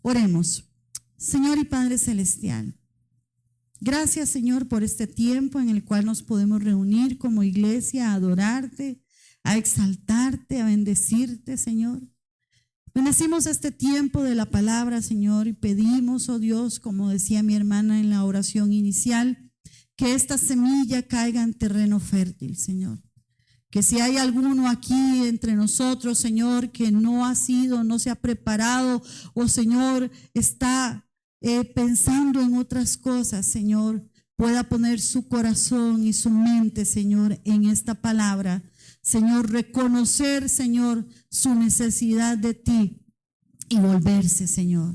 Oremos. Señor y Padre Celestial, gracias, Señor, por este tiempo en el cual nos podemos reunir como iglesia a adorarte, a exaltarte, a bendecirte, Señor. Bendecimos este tiempo de la palabra, Señor, y pedimos, oh Dios, como decía mi hermana en la oración inicial, que esta semilla caiga en terreno fértil, Señor. Que si hay alguno aquí entre nosotros, Señor, que no se ha preparado, o Señor, está pensando en otras cosas, Señor, pueda poner su corazón y su mente, Señor, en esta palabra. Señor, reconocer, Señor, su necesidad de ti y volverse, Señor.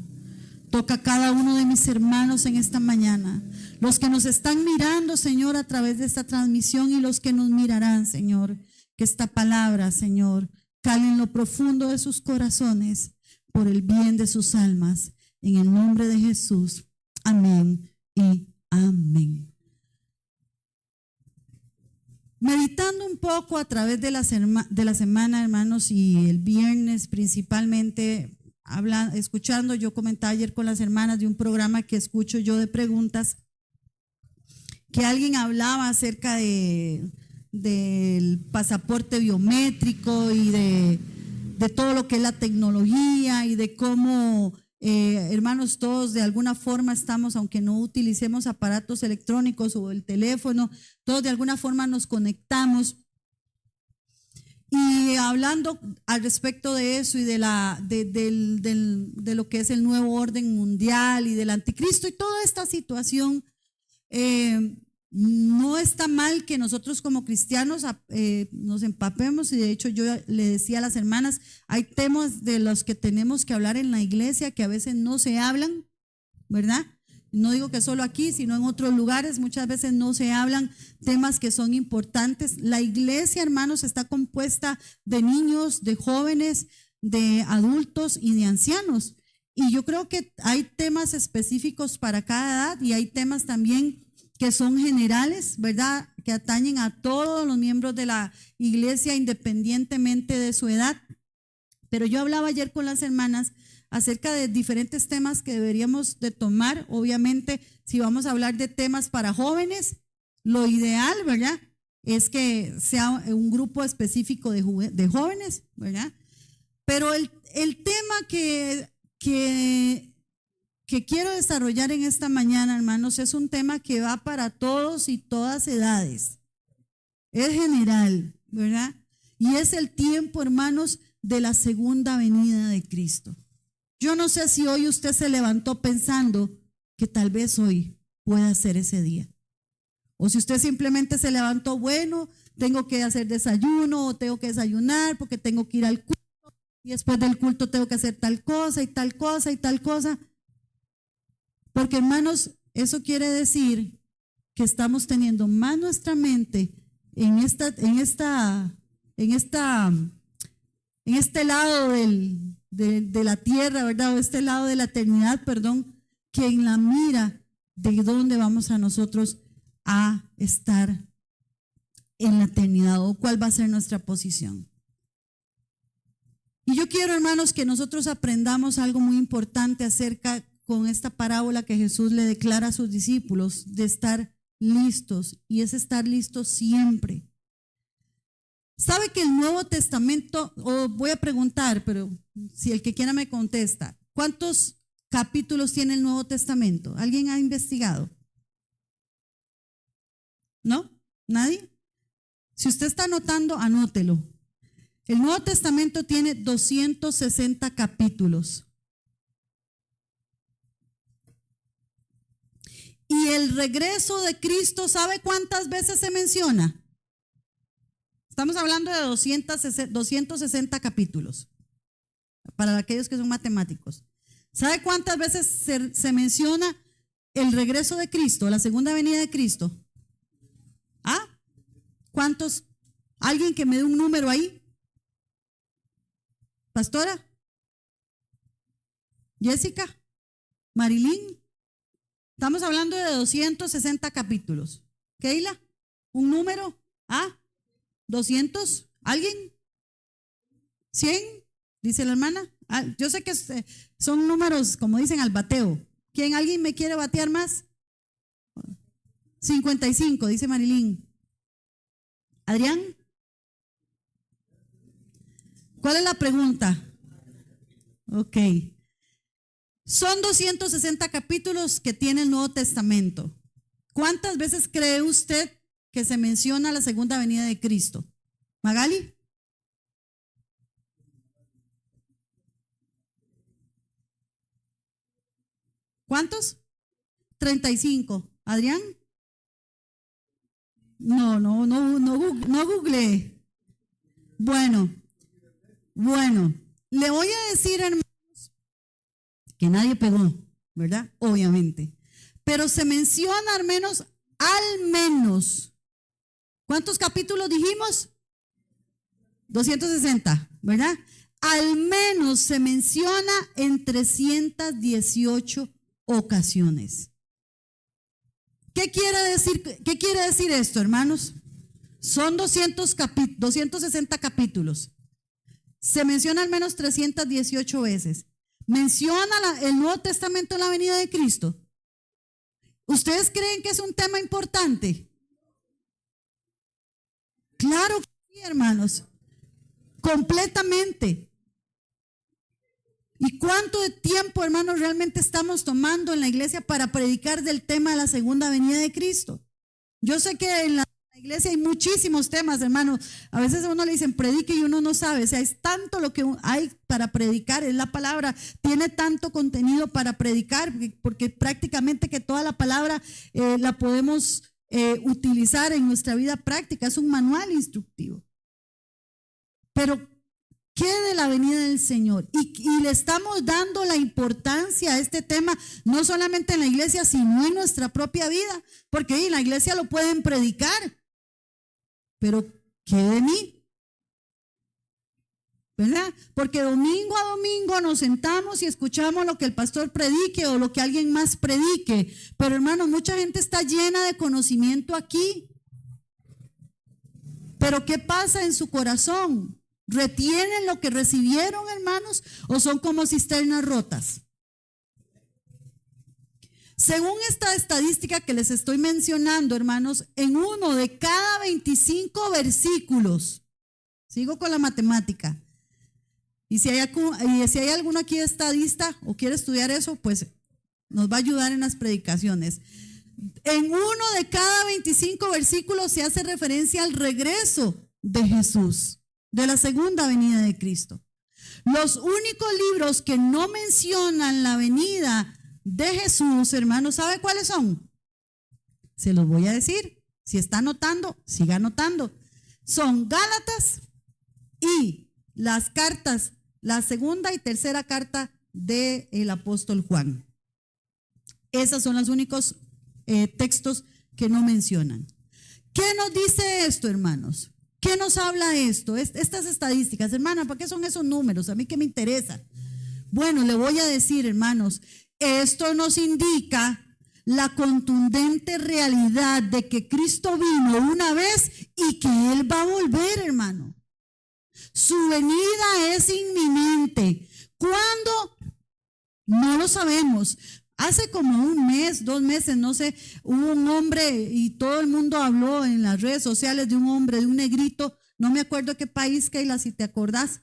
Toca a cada uno de mis hermanos en esta mañana, los que nos están mirando, Señor, a través de esta transmisión y los que nos mirarán, Señor, que esta palabra, Señor, cale en lo profundo de sus corazones por el bien de sus almas. En el nombre de Jesús. Amén y amén. Meditando un poco a través de la semana, hermanos, y el viernes principalmente, escuchando, yo comentaba ayer con las hermanas de un programa que escucho yo de preguntas, que alguien hablaba acerca del pasaporte biométrico y de todo lo que es la tecnología y de cómo, hermanos, todos de alguna forma estamos, aunque no utilicemos aparatos electrónicos o el teléfono, todos de alguna forma nos conectamos. Y hablando al respecto de eso y de lo que es el nuevo orden mundial y del anticristo y toda esta situación, no está mal que nosotros como cristianos nos empapemos, y de hecho yo le decía a las hermanas, hay temas de los que tenemos que hablar en la iglesia que a veces no se hablan, ¿verdad? No digo que solo aquí, sino en otros lugares muchas veces no se hablan temas que son importantes. La iglesia, hermanos, está compuesta de niños, de jóvenes, de adultos y de ancianos, y yo creo que hay temas específicos para cada edad y hay temas también que son generales, ¿verdad? Que atañen a todos los miembros de la iglesia independientemente de su edad. Pero yo hablaba ayer con las hermanas acerca de diferentes temas que deberíamos de tomar. Obviamente, si vamos a hablar de temas para jóvenes, lo ideal, ¿verdad?, es que sea un grupo específico de jóvenes, ¿verdad? Pero el tema que quiero desarrollar en esta mañana, hermanos, es un tema que va para todos y todas edades. Es general, ¿verdad? Y es el tiempo, hermanos, de la segunda venida de Cristo. Yo no sé si hoy usted se levantó pensando que tal vez hoy pueda ser ese día. O si usted simplemente se levantó, bueno, tengo que hacer desayuno o tengo que desayunar porque tengo que ir al culto y después del culto tengo que hacer tal cosa y tal cosa y tal cosa. Porque, hermanos, eso quiere decir que estamos teniendo más nuestra mente en este lado de la tierra, ¿verdad? O este lado de la eternidad, perdón, que en la mira de dónde vamos a nosotros a estar en la eternidad o cuál va a ser nuestra posición. Y yo quiero, hermanos, que nosotros aprendamos algo muy importante acerca con esta parábola que Jesús le declara a sus discípulos de estar listos, y es estar listos siempre. ¿Sabe que el Nuevo Testamento, o voy a preguntar, pero si el que quiera me contesta, ¿cuántos capítulos tiene el Nuevo Testamento? ¿Alguien ha investigado? ¿No? ¿Nadie? Si usted está anotando, anótelo. El Nuevo Testamento tiene 260 capítulos. Y el regreso de Cristo, ¿sabe cuántas veces se menciona? Estamos hablando de 260 capítulos, para aquellos que son matemáticos. ¿Sabe cuántas veces se menciona el regreso de Cristo, la segunda venida de Cristo? ¿Ah? ¿Cuántos? ¿Alguien que me dé un número ahí? ¿Pastora? ¿Jessica? ¿Marilyn? Estamos hablando de 260 capítulos. ¿Keila? ¿Un número? ¿Ah? ¿200? ¿Alguien? ¿100? Dice la hermana. Yo sé que son números, como dicen, al bateo. ¿Alguien me quiere batear más? 55, dice Marilyn. Adrián, ¿cuál es la pregunta? Ok. Son 260 capítulos que tiene el Nuevo Testamento. ¿Cuántas veces cree usted que se menciona la segunda venida de Cristo? ¿Magali? ¿Cuántos? 35. ¿Adrián? No googleé. Bueno, le voy a decir, hermanos, que nadie pegó, ¿verdad? Obviamente. Pero se menciona al menos, ¿cuántos capítulos dijimos? 260, ¿verdad? Al menos se menciona en 318 ocasiones. ¿Qué quiere decir esto, hermanos? Son 260 capítulos. Se menciona al menos 318 veces. Menciona el Nuevo Testamento en la venida de Cristo. ¿Ustedes creen que es un tema importante? Claro que sí, hermanos. Completamente. ¿Y cuánto de tiempo, hermanos, realmente estamos tomando en la iglesia para predicar del tema de la segunda venida de Cristo? Yo sé que en la iglesia hay muchísimos temas, hermanos. A veces a uno le dicen predique y uno no sabe. O sea, es tanto lo que hay para predicar. Es la palabra. Tiene tanto contenido para predicar porque prácticamente que toda la palabra la podemos utilizar en nuestra vida práctica. Es un manual instructivo. Pero ¿qué de la venida del Señor? Y le estamos dando la importancia a este tema, no solamente en la iglesia, sino en nuestra propia vida, porque en la iglesia lo pueden predicar, pero ¿qué de mí? ¿Verdad? Porque domingo a domingo nos sentamos y escuchamos lo que el pastor predique o lo que alguien más predique, pero hermanos, mucha gente está llena de conocimiento aquí, pero ¿qué pasa en su corazón? ¿Retienen lo que recibieron, hermanos, o son como cisternas rotas? Según esta estadística que les estoy mencionando, hermanos, en uno de cada 25 versículos, sigo con la matemática, y si hay alguno aquí estadista o quiere estudiar eso, pues nos va a ayudar en las predicaciones. En uno de cada 25 versículos se hace referencia al regreso de Jesús, de la segunda venida de Cristo. Los únicos libros que no mencionan la venida de Jesús, hermanos, ¿sabe cuáles son? Se los voy a decir. Si está anotando, siga anotando. Son Gálatas y las cartas, la segunda y tercera carta del apóstol Juan. Esos son los únicos textos que no mencionan. ¿Qué nos dice esto, hermanos? ¿Qué nos habla esto? Estas estadísticas, hermana, ¿para qué son esos números? A mí qué me interesa. Bueno, le voy a decir, hermanos, esto nos indica la contundente realidad de que Cristo vino una vez y que Él va a volver, hermano. Su venida es inminente. ¿Cuándo? No lo sabemos. Hace como un mes, 2 meses, no sé, hubo un hombre y todo el mundo habló en las redes sociales de un hombre, de un negrito, no me acuerdo qué país, Keila, si te acordás,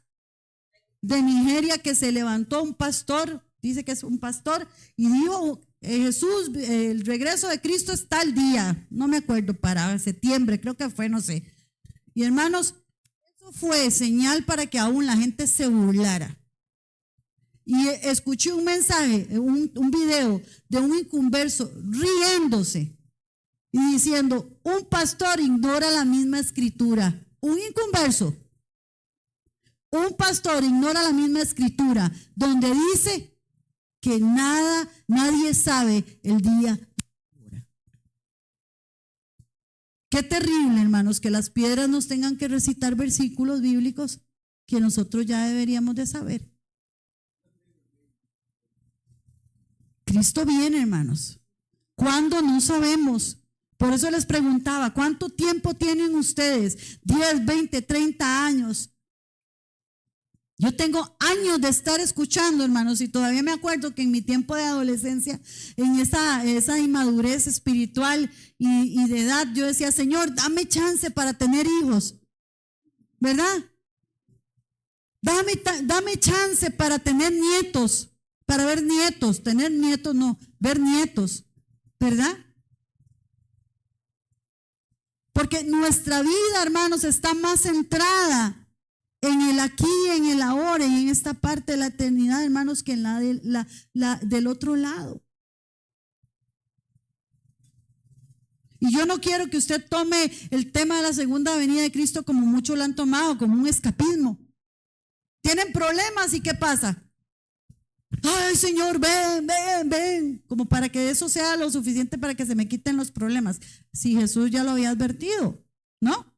de Nigeria, que se levantó un pastor, dice que es un pastor, y dijo, Jesús, el regreso de Cristo está al día, no me acuerdo, para septiembre, creo que fue, no sé. Y hermanos, eso fue señal para que aún la gente se burlara. Y escuché un mensaje, un video de un inconverso riéndose y diciendo, un pastor ignora la misma escritura. Un inconverso, un pastor ignora la misma escritura donde dice que nadie sabe el día. Qué terrible, hermanos, que las piedras nos tengan que recitar versículos bíblicos que nosotros ya deberíamos de saber. Cristo viene, hermanos. ¿Cuándo? No sabemos. Por eso les preguntaba, ¿cuánto tiempo tienen ustedes? 10, 20, 30 años. Yo tengo años de estar escuchando, hermanos, y todavía me acuerdo que en mi tiempo de adolescencia, en esa inmadurez espiritual y de edad, yo decía, Señor, dame chance para tener hijos, ¿verdad? Dame chance para tener nietos, para ver nietos, tener nietos no, ver nietos, ¿verdad? Porque nuestra vida, hermanos, está más centrada en el aquí, en el ahora y en esta parte de la eternidad, hermanos, que en la del otro lado. Y yo no quiero que usted tome el tema de la segunda venida de Cristo como muchos lo han tomado, como un escapismo. Tienen problemas y ¿qué pasa? Ay, Señor, ven, ven, ven. Como para que eso sea lo suficiente para que se me quiten los problemas. Si Jesús ya lo había advertido, ¿no?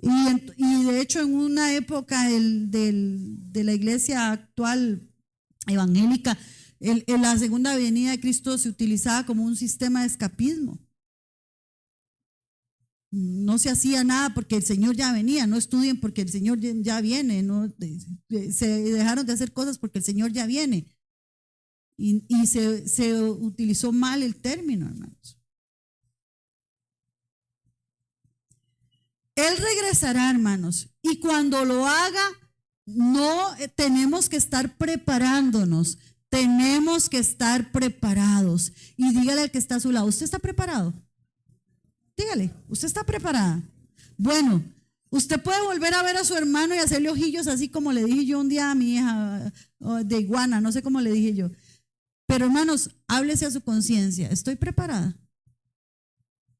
Y de hecho en una época de la iglesia actual evangélica, la segunda venida de Cristo se utilizaba como un sistema de escapismo. No se hacía nada porque el Señor ya venía, no estudien porque el Señor ya viene, no, se dejaron de hacer cosas porque el Señor ya viene. Y se utilizó mal el término, hermanos. Él regresará, hermanos, y cuando lo haga, no tenemos que estar preparándonos, tenemos que estar preparados. Y dígale al que está a su lado, ¿usted está preparado? Dígale, ¿usted está preparada? Bueno, usted puede volver a ver a su hermano y hacerle ojillos así como le dije yo un día a mi hija de iguana, no sé cómo le dije yo. Pero hermanos, háblese a su conciencia, ¿estoy preparada?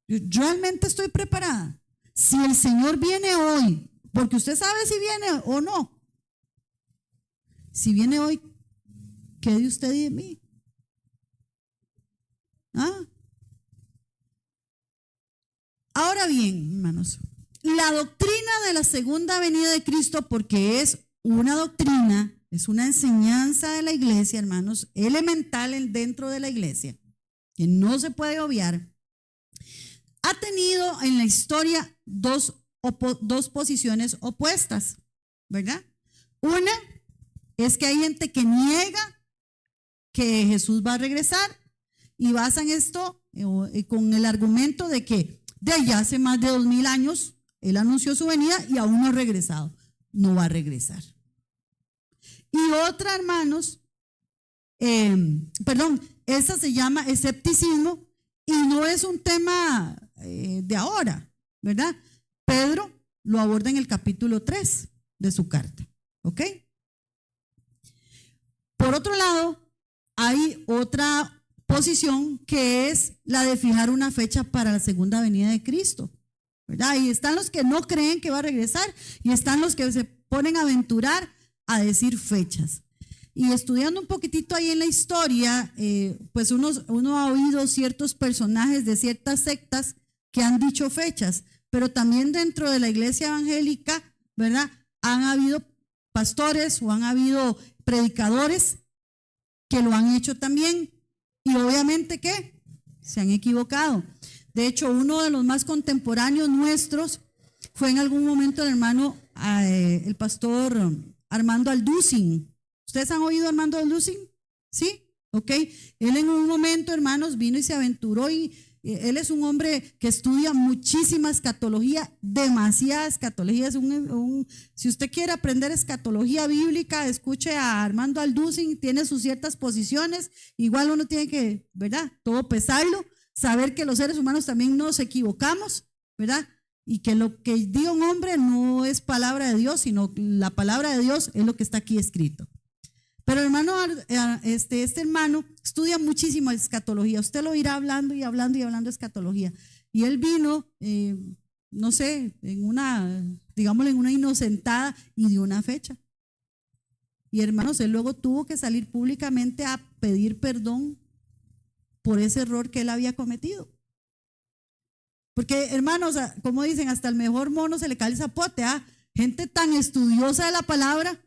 ¿Realmente estoy preparada? Si el Señor viene hoy, porque usted sabe si viene o no. Si viene hoy, ¿qué de usted y de mí? ¿Ah? Ahora bien, hermanos, la doctrina de la segunda venida de Cristo, porque es una doctrina, es una enseñanza de la iglesia, hermanos, elemental dentro de la iglesia, que no se puede obviar, ha tenido en la historia dos posiciones opuestas, ¿verdad? Una es que hay gente que niega que Jesús va a regresar y basan esto con el argumento de que de allá hace más de 2000 años Él anunció su venida y aún no ha regresado, no va a regresar. Y otra, hermanos, esa se llama escepticismo y no es un tema de ahora, ¿verdad? Pedro lo aborda en el capítulo 3 de su carta, ¿ok? Por otro lado, hay otra posición que es la de fijar una fecha para la segunda venida de Cristo, ¿verdad? Y están los que no creen que va a regresar y están los que se ponen a aventurar a decir fechas. Y estudiando un poquitito ahí en la historia, pues uno ha oído ciertos personajes de ciertas sectas que han dicho fechas, pero también dentro de la iglesia evangélica, ¿verdad? Han habido pastores o han habido predicadores que lo han hecho también y obviamente que se han equivocado. De hecho, uno de los más contemporáneos nuestros fue en algún momento el hermano, el pastor Armando Alducin. ¿Ustedes han oído a Armando Alducin? ¿Sí? Ok. Él en un momento, hermanos, vino y se aventuró y él es un hombre que estudia muchísima escatología, demasiada escatología. Si usted quiere aprender escatología bíblica, escuche a Armando Alducin, tiene sus ciertas posiciones. Igual uno tiene que, ¿verdad? Todo pesarlo, saber que los seres humanos también nos equivocamos, ¿verdad? Y que lo que diga un hombre no es palabra de Dios, sino la palabra de Dios es lo que está aquí escrito. Pero hermano, este hermano estudia muchísimo escatología. Usted lo irá hablando y hablando y hablando de escatología. Y él vino, no sé, digámosle, en una inocentada y dio una fecha. Y hermanos, él luego tuvo que salir públicamente a pedir perdón por ese error que él había cometido. Porque hermanos, como dicen, hasta el mejor mono se le cae el zapote. Gente tan estudiosa de la palabra,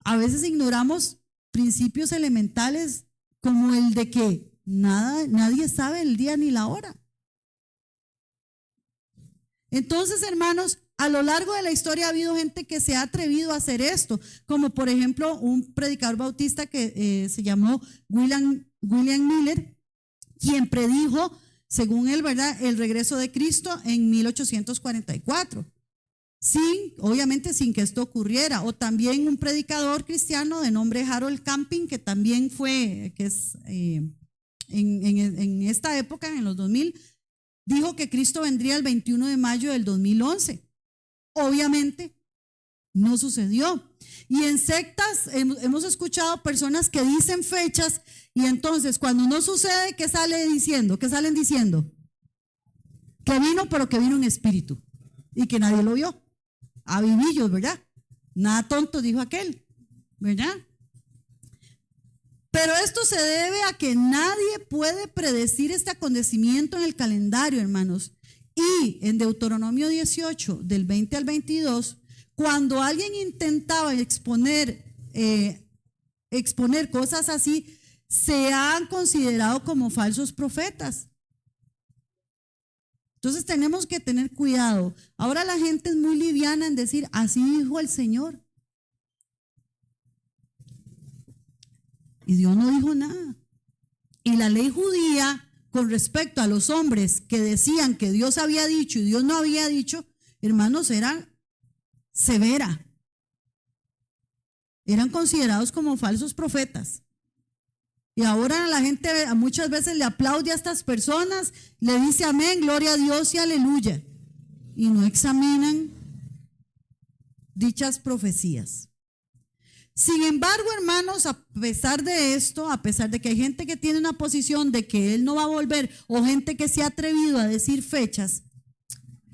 a veces ignoramos principios elementales como el de que nadie sabe el día ni la hora. Entonces, hermanos, a lo largo de la historia ha habido gente que se ha atrevido a hacer esto, como por ejemplo un predicador bautista que se llamó William Miller, quien predijo, según él, ¿verdad?, el regreso de Cristo en 1844. Obviamente sin que esto ocurriera. O también un predicador cristiano de nombre Harold Camping, que también fue, que es en esta época, en los 2000, dijo que Cristo vendría el 21 de mayo del 2011. Obviamente no sucedió. Y en sectas hemos escuchado personas que dicen fechas y entonces cuando no sucede, ¿qué salen diciendo? Que vino, pero que vino en espíritu y que nadie lo vio. A vivillos, ¿verdad? Nada tonto, dijo aquel, ¿verdad? Pero esto se debe a que nadie puede predecir este acontecimiento en el calendario, hermanos. Y en Deuteronomio 18, del 20 al 22, cuando alguien intentaba exponer cosas así, se han considerado como falsos profetas. Entonces tenemos que tener cuidado. Ahora la gente es muy liviana en decir, así dijo el Señor. Y Dios no dijo nada. Y la ley judía, con respecto a los hombres que decían que Dios había dicho y Dios no había dicho, hermanos, era severa. Eran considerados como falsos profetas. Y ahora la gente muchas veces le aplaude a estas personas, le dice amén, gloria a Dios y aleluya. Y no examinan dichas profecías. Sin embargo, hermanos, a pesar de esto, a pesar de que hay gente que tiene una posición de que Él no va a volver, o gente que se ha atrevido a decir fechas,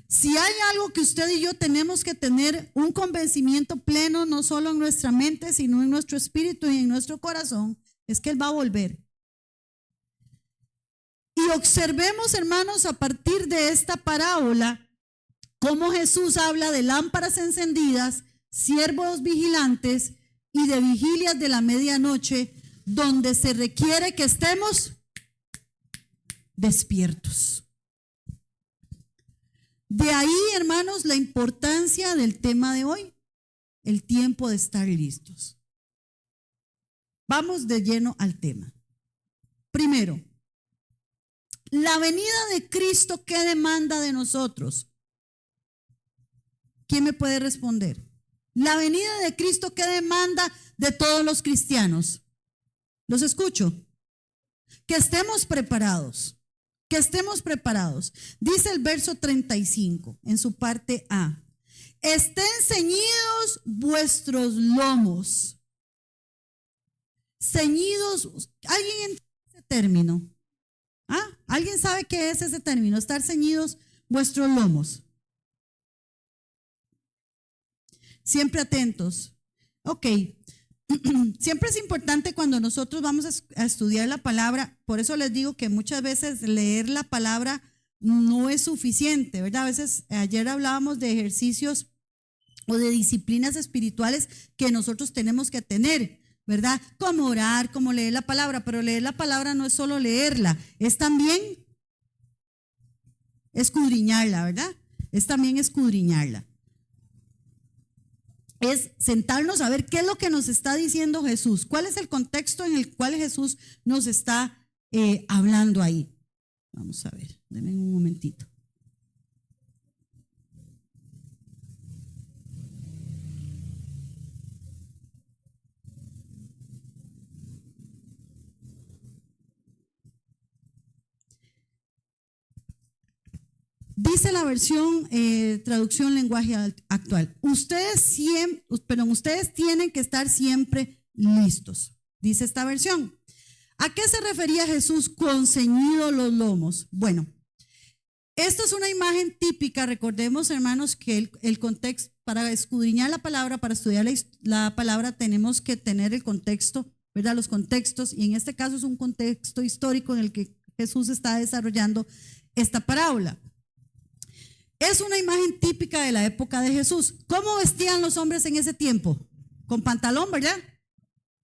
si hay algo que usted y yo tenemos que tener un convencimiento pleno, no solo en nuestra mente, sino en nuestro espíritu y en nuestro corazón, es que Él va a volver. Y observemos, hermanos, a partir de esta parábola, cómo Jesús habla de lámparas encendidas, siervos vigilantes y de vigilias de la medianoche, donde se requiere que estemos despiertos. De ahí, hermanos, la importancia del tema de hoy, el tiempo de estar listos. Vamos de lleno al tema. Primero, la venida de Cristo, ¿qué demanda de nosotros? ¿Quién me puede responder? La venida de Cristo, ¿qué demanda de todos los cristianos? Los escucho. Que estemos preparados. Que estemos preparados. Dice el verso 35 en su parte A. Estén ceñidos vuestros lomos. Ceñidos. ¿Alguien entiende ese término? ¿Alguien sabe qué es ese término? Estar ceñidos vuestros lomos. Siempre atentos. Ok. Siempre es importante cuando nosotros vamos a estudiar la palabra, por eso les digo que muchas veces leer la palabra no es suficiente, ¿verdad? A veces, ayer hablábamos de ejercicios o de disciplinas espirituales que nosotros tenemos que tener, ¿verdad? Como orar, como leer la palabra, pero leer la palabra no es solo leerla, es también escudriñarla, ¿verdad? Es también escudriñarla. Es sentarnos a ver qué es lo que nos está diciendo Jesús, cuál es el contexto en el cual Jesús nos está hablando ahí. Vamos a ver, denme un momentito. Dice la versión, traducción lenguaje actual, ustedes tienen que estar siempre listos, dice esta versión. ¿A qué se refería Jesús con ceñidos los lomos? Bueno, esta es una imagen típica, recordemos, hermanos, que el contexto, para escudriñar la palabra, para estudiar la palabra, tenemos que tener el contexto, ¿verdad? Los contextos, y en este caso es un contexto histórico en el que Jesús está desarrollando esta parábola. Es una imagen típica de la época de Jesús. ¿Cómo vestían los hombres en ese tiempo? Con pantalón, ¿verdad?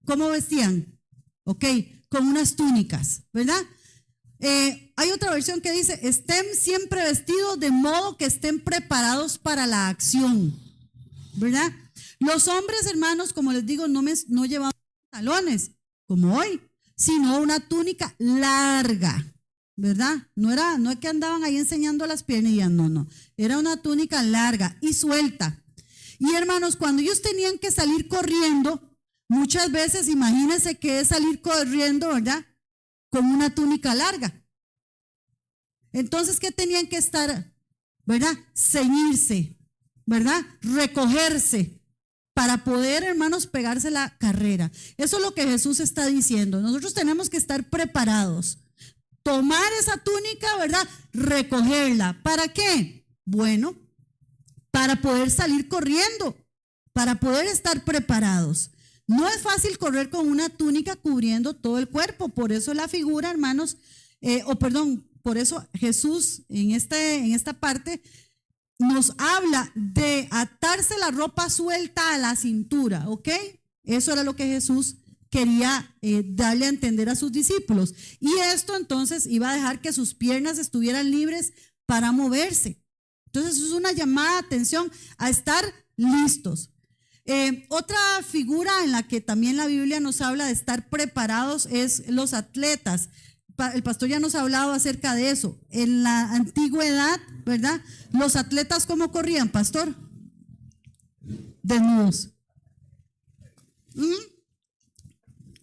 ¿Cómo vestían? Ok, con unas túnicas, ¿verdad? Hay otra versión que dice, estén siempre vestidos de modo que estén preparados para la acción, ¿verdad? Los hombres, hermanos, como les digo, no llevaban pantalones como hoy, sino una túnica larga, ¿verdad? No es que andaban ahí enseñando las piernas, no, era una túnica larga y suelta. Y hermanos, cuando ellos tenían que salir corriendo, muchas veces, imagínense que es salir corriendo, ¿verdad? Con una túnica larga. Entonces, ¿qué tenían que estar? ¿Verdad? Ceñirse, ¿verdad? Recogerse para poder, hermanos, pegarse la carrera. Eso es lo que Jesús está diciendo. Nosotros tenemos que estar preparados. Tomar esa túnica, ¿verdad? Recogerla. ¿Para qué? Bueno, para poder salir corriendo, para poder estar preparados. No es fácil correr con una túnica cubriendo todo el cuerpo. Por eso la figura, hermanos, por eso Jesús en esta parte nos habla de atarse la ropa suelta a la cintura, ¿ok? Eso era lo que Jesús quería darle a entender a sus discípulos. Y esto entonces iba a dejar que sus piernas estuvieran libres para moverse. Entonces es una llamada de atención a estar listos. Otra figura en la que también la Biblia nos habla de estar preparados es los atletas. El pastor ya nos ha hablado acerca de eso. En la antigüedad, ¿verdad? Los atletas, ¿cómo corrían, pastor? Desnudos.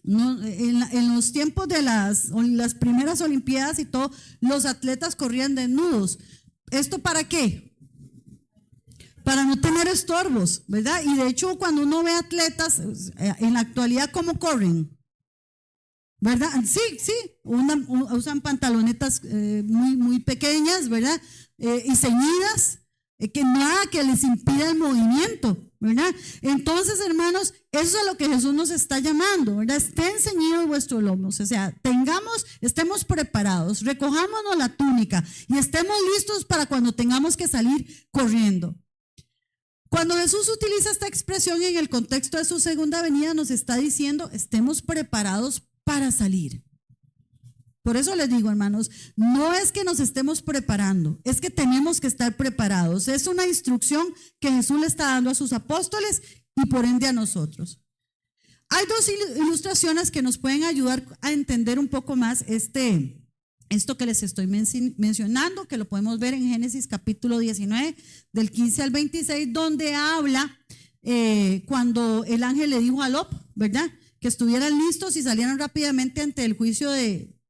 No, en los tiempos de las primeras Olimpiadas y todo, los atletas corrían desnudos. ¿Esto para qué? Para no tener estorbos, ¿verdad? Y de hecho, cuando uno ve atletas en la actualidad, ¿cómo corren? ¿Verdad? Sí, usan pantalonetas muy pequeñas, ¿verdad? Y ceñidas, que nada que les impida el movimiento, ¿verdad? Entonces, hermanos, eso es lo que Jesús nos está llamando, ¿verdad? Estén ceñidos vuestros lomos, o sea, estemos preparados, recojámonos la túnica y estemos listos para cuando tengamos que salir corriendo. Cuando Jesús utiliza esta expresión en el contexto de su segunda venida, nos está diciendo, estemos preparados para salir. Por eso les digo, hermanos, no es que nos estemos preparando, es que tenemos que estar preparados. Es una instrucción que Jesús le está dando a sus apóstoles y por ende a nosotros. Hay dos ilustraciones que nos pueden ayudar a entender un poco más esto que les estoy mencionando, que lo podemos ver en Génesis capítulo 19, del 15 al 26, donde habla cuando el ángel le dijo a Lot, ¿verdad?, que estuvieran listos y salieran rápidamente ante el juicio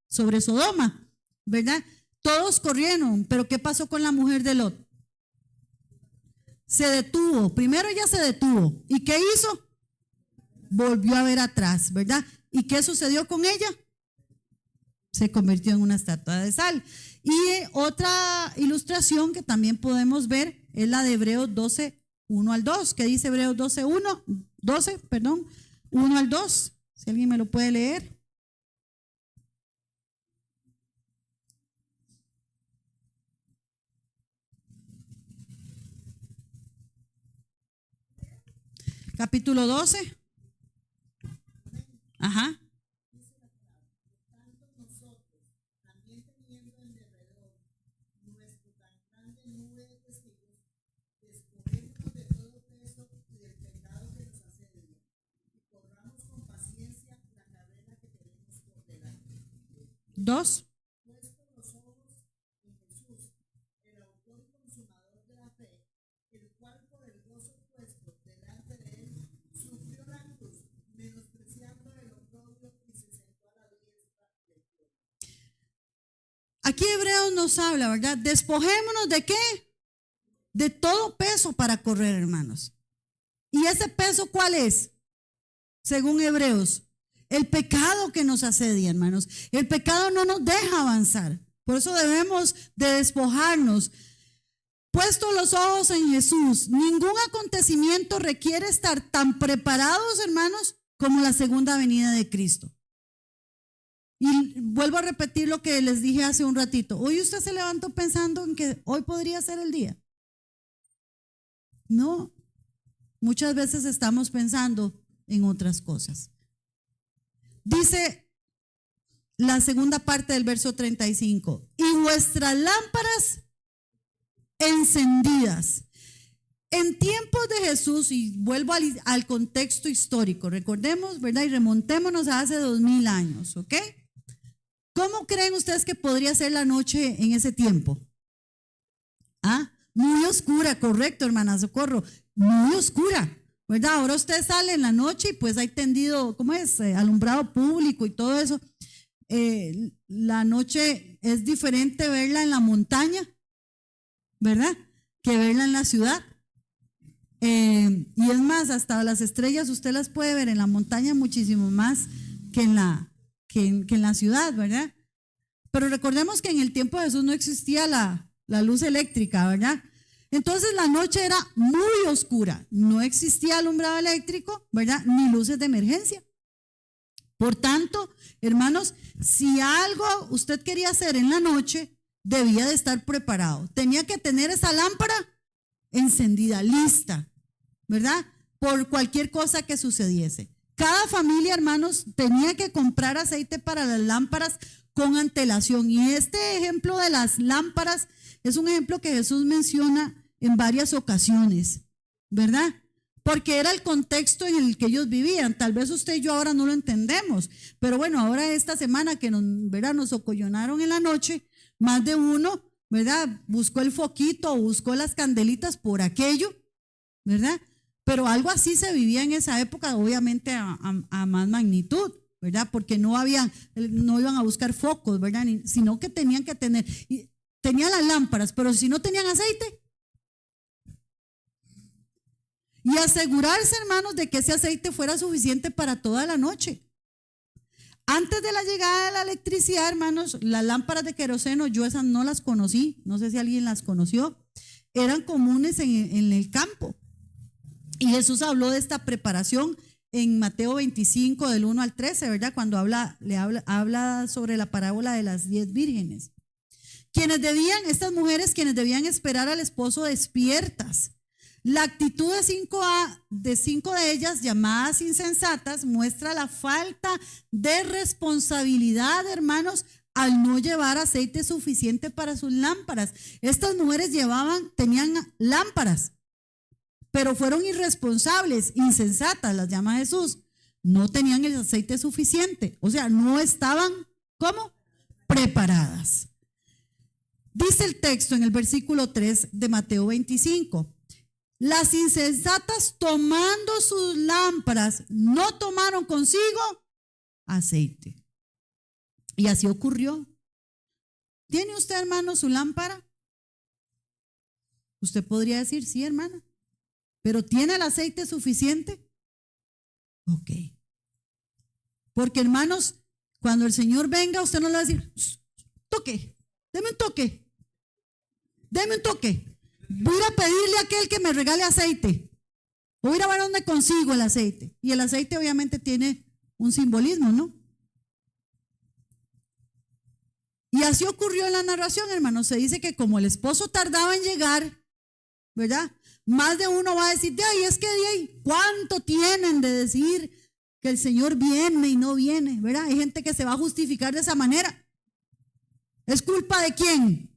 sobre Sodoma, ¿verdad? Todos corrieron, pero ¿qué pasó con la mujer de Lot? Se detuvo, primero ella se detuvo, ¿y qué hizo? Volvió a ver atrás, ¿verdad? ¿Y qué sucedió con ella? Se convirtió en una estatua de sal. Y otra ilustración que también podemos ver es la de Hebreos 12, 1 al 2, que dice Hebreos 12, 1 al 2, si alguien me lo puede leer. Capítulo 12. Ajá. Dos. Aquí Hebreos nos habla, ¿verdad? Despojémonos ¿de qué? De todo peso para correr, hermanos. ¿Y ese peso cuál es? Según Hebreos, el pecado que nos asedia, hermanos. El pecado no nos deja avanzar. Por eso debemos de despojarnos. Puesto los ojos en Jesús, ningún acontecimiento requiere estar tan preparados, hermanos, como la segunda venida de Cristo. Y vuelvo a repetir lo que les dije hace un ratito. Hoy usted se levantó pensando en que hoy podría ser el día. No, muchas veces estamos pensando en otras cosas. Dice la segunda parte del verso 35. Y vuestras lámparas encendidas. En tiempos de Jesús, y vuelvo al contexto histórico, recordemos, ¿verdad? Y remontémonos a hace 2000 años, ¿ok? ¿Cómo creen ustedes que podría ser la noche en ese tiempo? Muy oscura, correcto, hermana Socorro, muy oscura, ¿verdad? Ahora usted sale en la noche y pues hay tendido, ¿cómo es? Alumbrado público y todo eso. La noche es diferente verla en la montaña, ¿verdad? Que verla en la ciudad. Y es más, hasta las estrellas usted las puede ver en la montaña muchísimo más que en la ciudad, ¿verdad? Pero recordemos que en el tiempo de Jesús no existía la luz eléctrica, ¿verdad? Entonces la noche era muy oscura, no existía alumbrado eléctrico, ¿verdad? Ni luces de emergencia. Por tanto, hermanos, si algo usted quería hacer en la noche, debía de estar preparado. Tenía que tener esa lámpara encendida, lista, ¿verdad? Por cualquier cosa que sucediese. Cada familia, hermanos, tenía que comprar aceite para las lámparas con antelación. Y este ejemplo de las lámparas es un ejemplo que Jesús menciona en varias ocasiones, ¿verdad? Porque era el contexto en el que ellos vivían. Tal vez usted y yo ahora no lo entendemos, pero bueno, ahora esta semana que nos ocollonaron en la noche, más de uno, ¿verdad? Buscó el foquito o buscó las candelitas por aquello, ¿verdad? Pero algo así se vivía en esa época, obviamente a más magnitud, ¿verdad? Porque no iban a buscar focos, ¿verdad? Sino que tenían que tenían las lámparas, pero si no tenían aceite. Y asegurarse, hermanos, de que ese aceite fuera suficiente para toda la noche. Antes de la llegada de la electricidad, hermanos, las lámparas de queroseno, yo esas no las conocí, no sé si alguien las conoció, eran comunes en el campo. Y Jesús habló de esta preparación en Mateo 25, del 1 al 13, ¿verdad? Cuando habla sobre la parábola de las 10 vírgenes. Estas mujeres quienes debían esperar al esposo despiertas. La actitud de cinco de ellas, llamadas insensatas, muestra la falta de responsabilidad, hermanos, al no llevar aceite suficiente para sus lámparas. Estas mujeres tenían lámparas, pero fueron irresponsables, insensatas, las llama Jesús. No tenían el aceite suficiente, o sea, no estaban, ¿cómo? Preparadas. Dice el texto en el versículo 3 de Mateo 25. Las insensatas, tomando sus lámparas, no tomaron consigo aceite. Y así ocurrió. ¿Tiene usted, hermano, su lámpara? Usted podría decir, sí, hermana. ¿Pero tiene el aceite suficiente? Ok. Porque, hermanos, cuando el Señor venga, usted no le va a decir, toque, deme un toque. Deme un toque. Voy a ir a pedirle a aquel que me regale aceite. Voy a ir a ver dónde consigo el aceite. Y el aceite obviamente tiene un simbolismo, ¿no? Y así ocurrió en la narración, hermanos. Se dice que como el esposo tardaba en llegar, ¿verdad? Más de uno va a decir, de ahí es que de ahí, ¿cuánto tienen de decir que el Señor viene y no viene? ¿Verdad? Hay gente que se va a justificar de esa manera. ¿Es culpa de quién?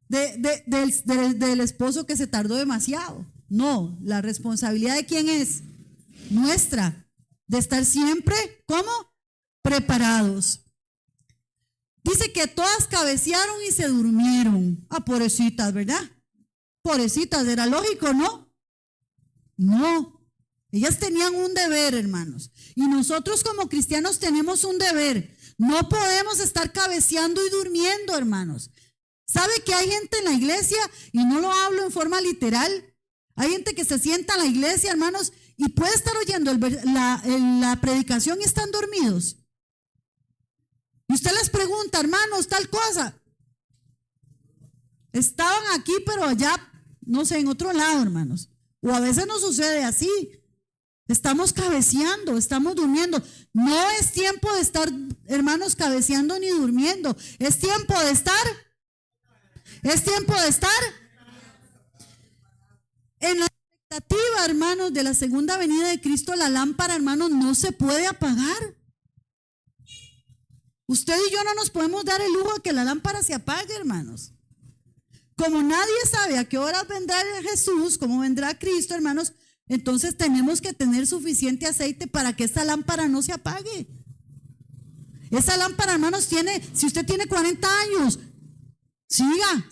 Del esposo que se tardó demasiado. No, la responsabilidad de quién es nuestra, de estar siempre, ¿cómo? Preparados. Dice que todas cabecearon y se durmieron. Pobrecitas, ¿verdad? Pobrecitas, era lógico, ¿no? No, ellas tenían un deber, hermanos, y nosotros como cristianos tenemos un deber. No podemos estar cabeceando y durmiendo, hermanos. ¿Sabe que hay gente en la iglesia, y no lo hablo en forma literal, hay gente que se sienta en la iglesia, hermanos, y puede estar oyendo la predicación y están dormidos? Y usted les pregunta, hermanos, tal cosa. Estaban aquí, pero allá, no sé, en otro lado, hermanos. O a veces nos sucede así. Estamos cabeceando, estamos durmiendo. No es tiempo de estar, hermanos, cabeceando ni durmiendo. Es tiempo de estar. Es tiempo de estar en la expectativa, hermanos, de la segunda venida de Cristo. La lámpara, hermanos, no se puede apagar. Usted y yo no nos podemos dar el lujo de que la lámpara se apague, hermanos. Como nadie sabe a qué horas vendrá Jesús, cómo vendrá Cristo, hermanos, entonces tenemos que tener suficiente aceite para que esta lámpara no se apague. Esa lámpara, hermanos, si usted tiene 40 años, siga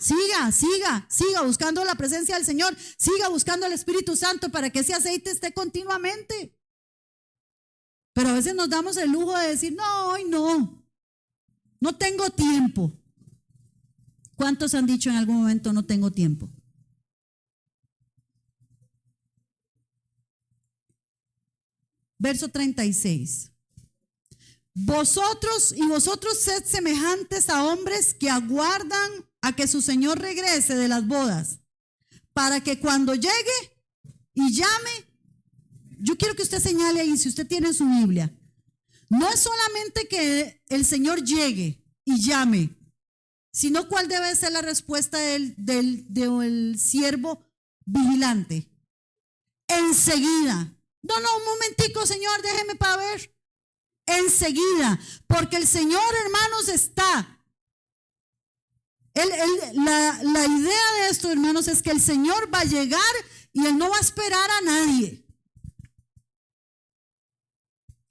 buscando la presencia del Señor, siga buscando el Espíritu Santo para que ese aceite esté continuamente. Pero a veces nos damos el lujo de decir, no, hoy no tengo tiempo. ¿Cuántos han dicho en algún momento no tengo tiempo? Verso 36. Vosotros sed semejantes a hombres que aguardan a que su Señor regrese de las bodas, para que cuando llegue y llame, yo quiero que usted señale ahí, si usted tiene su Biblia, no es solamente que el Señor llegue y llame, sino cuál debe ser la respuesta del siervo vigilante. Enseguida. No, un momentico, Señor, déjeme para ver. Enseguida, porque el Señor, hermanos, está. La idea de esto, hermanos, es que el Señor va a llegar y Él no va a esperar a nadie.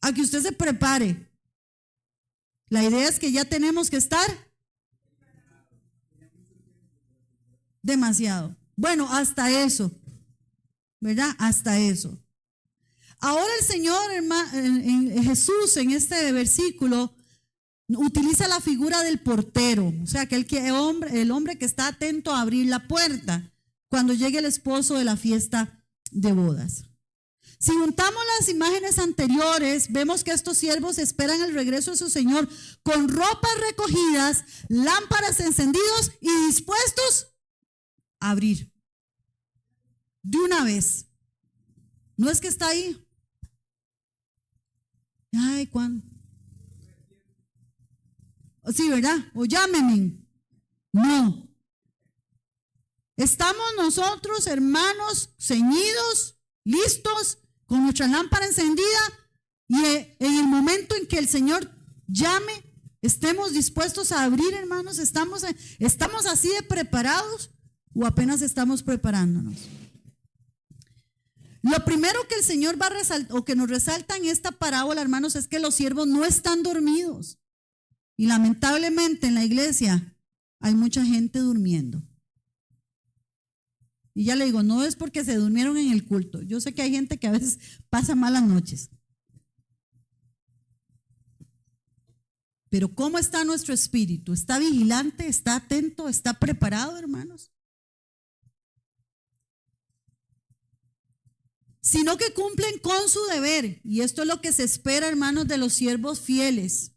A que usted se prepare. La idea es que ya tenemos que estar demasiado. Bueno, hasta eso, ¿verdad? Hasta eso. Ahora el Señor, Jesús, en este versículo, utiliza la figura del portero, o sea, el hombre que está atento a abrir la puerta cuando llegue el esposo de la fiesta de bodas. Si juntamos las imágenes anteriores, vemos que estos siervos esperan el regreso de su Señor con ropas recogidas, lámparas encendidos y dispuestos a abrir de una vez. No es que está ahí. Ay, ¿cuándo? Sí, ¿verdad? O llámenme. No. Estamos nosotros, hermanos, ceñidos, listos, con nuestra lámpara encendida, y en el momento en que el Señor llame, estemos dispuestos a abrir, hermanos. ¿Estamos así de preparados o apenas estamos preparándonos? Lo primero que el Señor va a resaltar, o que nos resalta en esta parábola, hermanos, es que los siervos no están dormidos. Y lamentablemente en la iglesia hay mucha gente durmiendo. Y ya le digo, no es porque se durmieron en el culto. Yo sé que hay gente que a veces pasa malas noches. Pero ¿cómo está nuestro espíritu? ¿Está vigilante? ¿Está atento? ¿Está preparado, hermanos? Sino que cumplen con su deber. Y esto es lo que se espera, hermanos, de los siervos fieles.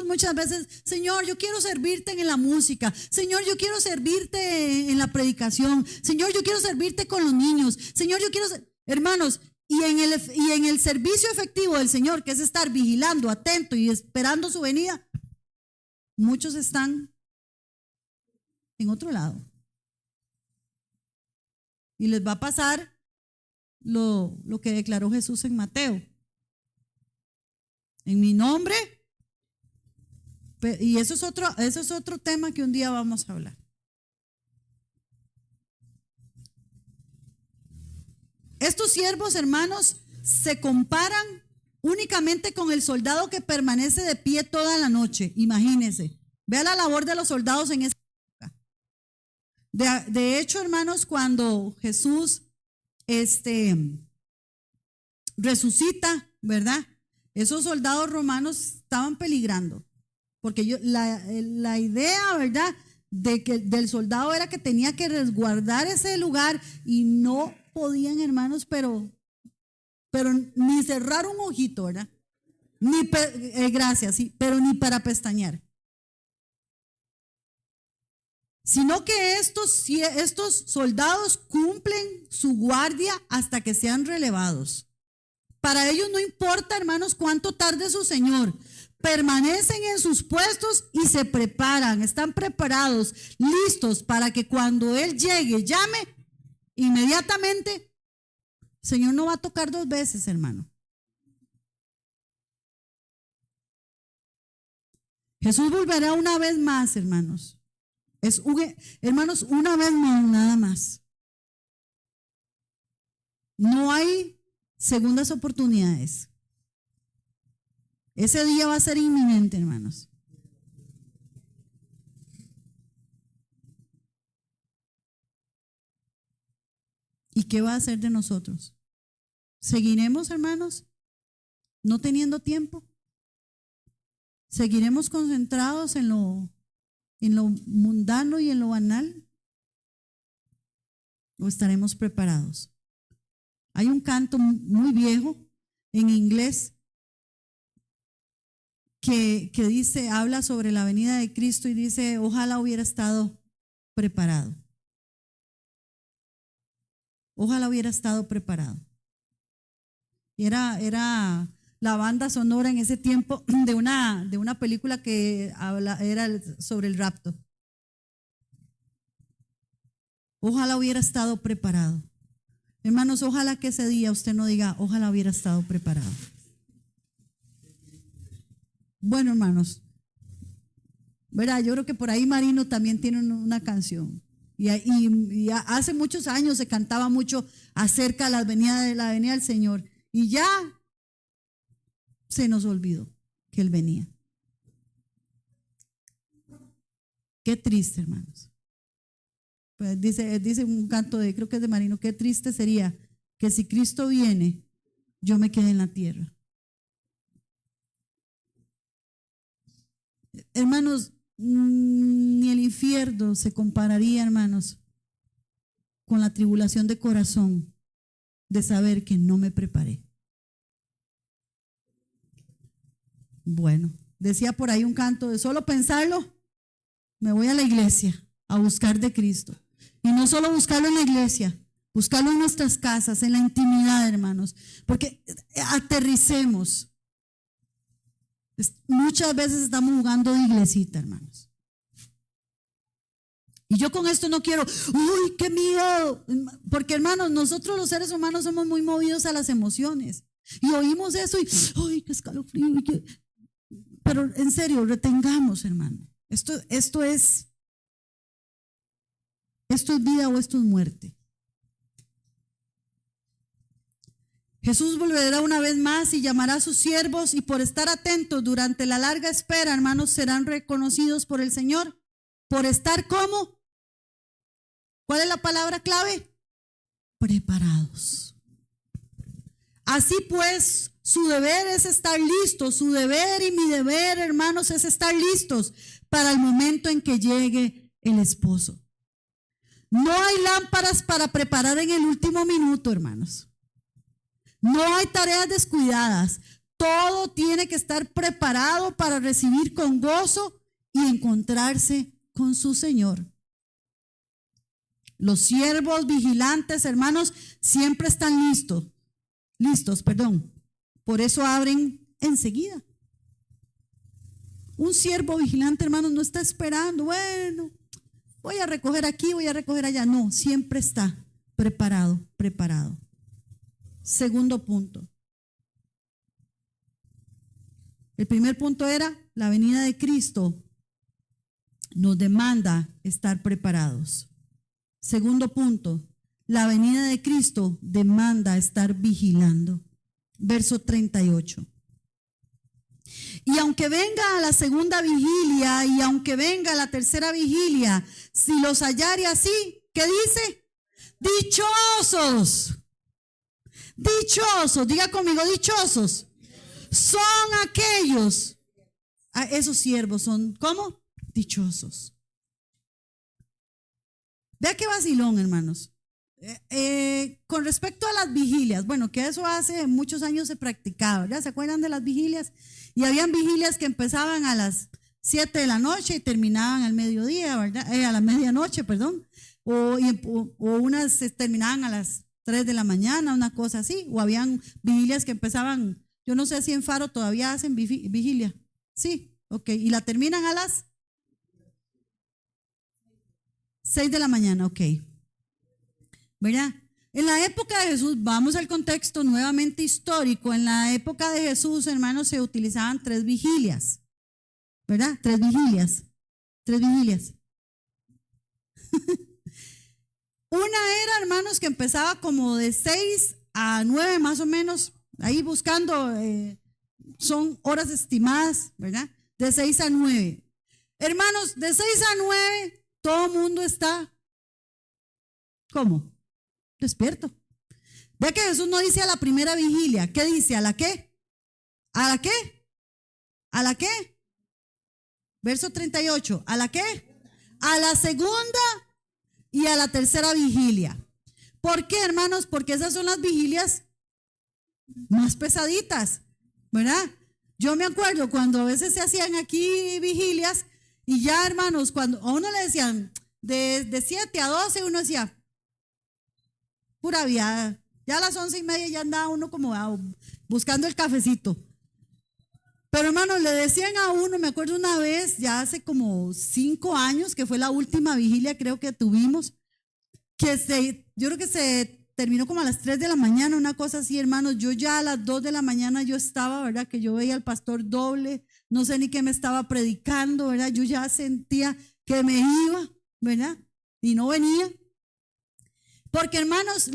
Muchas veces, Señor, yo quiero servirte en la música. Señor, yo quiero servirte en la predicación. Señor, yo quiero servirte con los niños. Señor, yo quiero hermanos, y en el servicio efectivo del Señor, que es estar vigilando, atento y esperando su venida, muchos están en otro lado. Y les va a pasar lo que declaró Jesús en Mateo. En mi nombre. Y eso es otro tema que un día vamos a hablar. Estos siervos, hermanos, se comparan únicamente con el soldado que permanece de pie toda la noche. Imagínense. Vea la labor de los soldados en esa época. De hecho, hermanos, cuando Jesús resucita, ¿verdad? Esos soldados romanos estaban peligrando. Porque la idea, ¿verdad?, del soldado era que tenía que resguardar ese lugar y no podían, hermanos, pero ni cerrar un ojito, ¿verdad? Gracias, sí, pero ni para pestañear. Sino que estos soldados cumplen su guardia hasta que sean relevados. Para ellos no importa, hermanos, cuánto tarde su Señor. Permanecen en sus puestos y se preparan, están preparados, listos para que cuando Él llegue, llame, inmediatamente, el Señor no va a tocar dos veces, hermano. Jesús volverá una vez más, hermanos. Hermanos, una vez más, nada más. No hay segundas oportunidades. Ese día va a ser inminente, hermanos. ¿Y qué va a hacer de nosotros? ¿Seguiremos, hermanos, no teniendo tiempo? ¿Seguiremos concentrados en lo mundano y en lo banal? ¿O estaremos preparados? Hay un canto muy viejo en inglés que dice, habla sobre la venida de Cristo y dice, ojalá hubiera estado preparado. Ojalá hubiera estado preparado. Y era la banda sonora en ese tiempo de una película que era sobre el rapto. Ojalá hubiera estado preparado. Hermanos, ojalá que ese día usted no diga, ojalá hubiera estado preparado. Bueno, hermanos, ¿verdad? Yo creo que por ahí Marino también tiene una canción. Y hace muchos años se cantaba mucho acerca de la venida del Señor. Y ya se nos olvidó que Él venía. Qué triste, hermanos. Pues dice un canto creo que es de Marino, qué triste sería que si Cristo viene, yo me quede en la tierra. Hermanos, ni el infierno se compararía, hermanos, con la tribulación de corazón de saber que no me preparé. Bueno, decía por ahí un canto de solo pensarlo, me voy a la iglesia a buscar de Cristo. Y no solo buscarlo en la iglesia, buscarlo en nuestras casas, en la intimidad, hermanos, porque aterricemos. Muchas veces estamos jugando de iglesita, hermanos. Y yo con esto no quiero, uy, qué miedo, porque hermanos, nosotros los seres humanos somos muy movidos a las emociones. Y oímos eso y, uy, qué escalofrío. Pero en serio, retengamos, hermano. Esto es vida o esto es muerte. Jesús volverá una vez más y llamará a sus siervos y por estar atentos durante la larga espera, hermanos, serán reconocidos por el Señor. Por estar ¿cómo? ¿Cuál es la palabra clave? Preparados. Así pues, su deber es estar listos. Su deber y mi deber, hermanos, es estar listos para el momento en que llegue el esposo. No hay lámparas para preparar en el último minuto, hermanos. No hay tareas descuidadas. Todo tiene que estar preparado para recibir con gozo y encontrarse con su Señor. Los siervos vigilantes, hermanos, siempre están listos. Por eso abren enseguida. Un siervo vigilante, hermanos, no está esperando, bueno, voy a recoger aquí, voy a recoger allá. No, siempre está preparado. Segundo punto. El primer punto era la venida de Cristo nos demanda estar preparados. Segundo punto, la venida de Cristo demanda estar vigilando. Verso 38. Y aunque venga a la segunda vigilia y aunque venga a la tercera vigilia, si los hallare así, ¿qué dice? Dichosos. Dichosos, diga conmigo, dichosos. Son aquellos, esos siervos son, ¿cómo? Dichosos. Vea qué vacilón, hermanos. Con respecto a las vigilias, bueno, que eso hace muchos años se practicaba, ¿ya se acuerdan de las vigilias? Y habían vigilias que empezaban a las 7 de la noche y terminaban al mediodía, ¿verdad? A la medianoche, perdón. O unas terminaban a las 3 de la mañana, una cosa así. O habían vigilias que empezaban, yo no sé si en Faro todavía hacen vigilia. Sí, ok. Y la terminan a las 6 de la mañana, ok. ¿Verdad? En la época de Jesús, vamos al contexto nuevamente histórico, en la época de Jesús, hermanos, se utilizaban 3 vigilias. ¿verdad? 3 vigilias. 3 vigilias. Una era, hermanos, que empezaba como de 6 a 9 más o menos, ahí buscando, son horas estimadas, ¿verdad? De 6 a 9. Hermanos, de 6 a 9, todo el mundo está, ¿cómo? Despierto. Ve que Jesús no dice a la primera vigilia, ¿qué dice? ¿A la qué? ¿A la qué? ¿A la qué? Verso 38, ¿a la qué? A la segunda y a la tercera vigilia. ¿Por qué, hermanos? Porque esas son las vigilias más pesaditas, ¿verdad? Yo me acuerdo cuando a veces se hacían aquí vigilias y ya, hermanos, cuando a uno le decían de 7 a 12, uno decía, pura viada. Ya a las 11:30 ya andaba uno como buscando el cafecito. Pero hermanos, le decían a uno, me acuerdo una vez, ya hace como 5 años, que fue la última vigilia creo que tuvimos, yo creo que se terminó como a las 3 de la mañana, una cosa así, hermanos. Yo ya a las 2 de la mañana yo estaba, ¿verdad? Que yo veía al pastor doble, no sé ni qué me estaba predicando, ¿verdad? Yo ya sentía que me iba, ¿verdad? Y no venía. Porque, hermanos,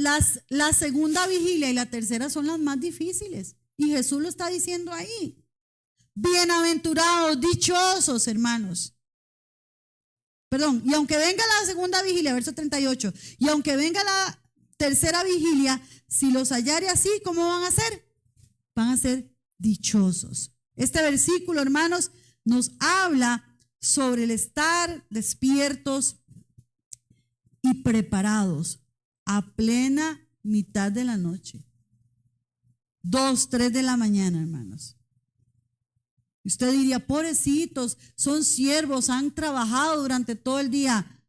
la segunda vigilia y la tercera son las más difíciles. Y Jesús lo está diciendo ahí. Bienaventurados, dichosos, hermanos. Perdón, y aunque venga la segunda vigilia, verso 38, y aunque venga la tercera vigilia, si los hallare así, ¿cómo van a ser? Van a ser dichosos. Este versículo, hermanos, nos habla sobre el estar despiertos y preparados a plena mitad de la noche. 2, 3 de la mañana, hermanos. Usted diría, pobrecitos, son siervos, han trabajado durante todo el día.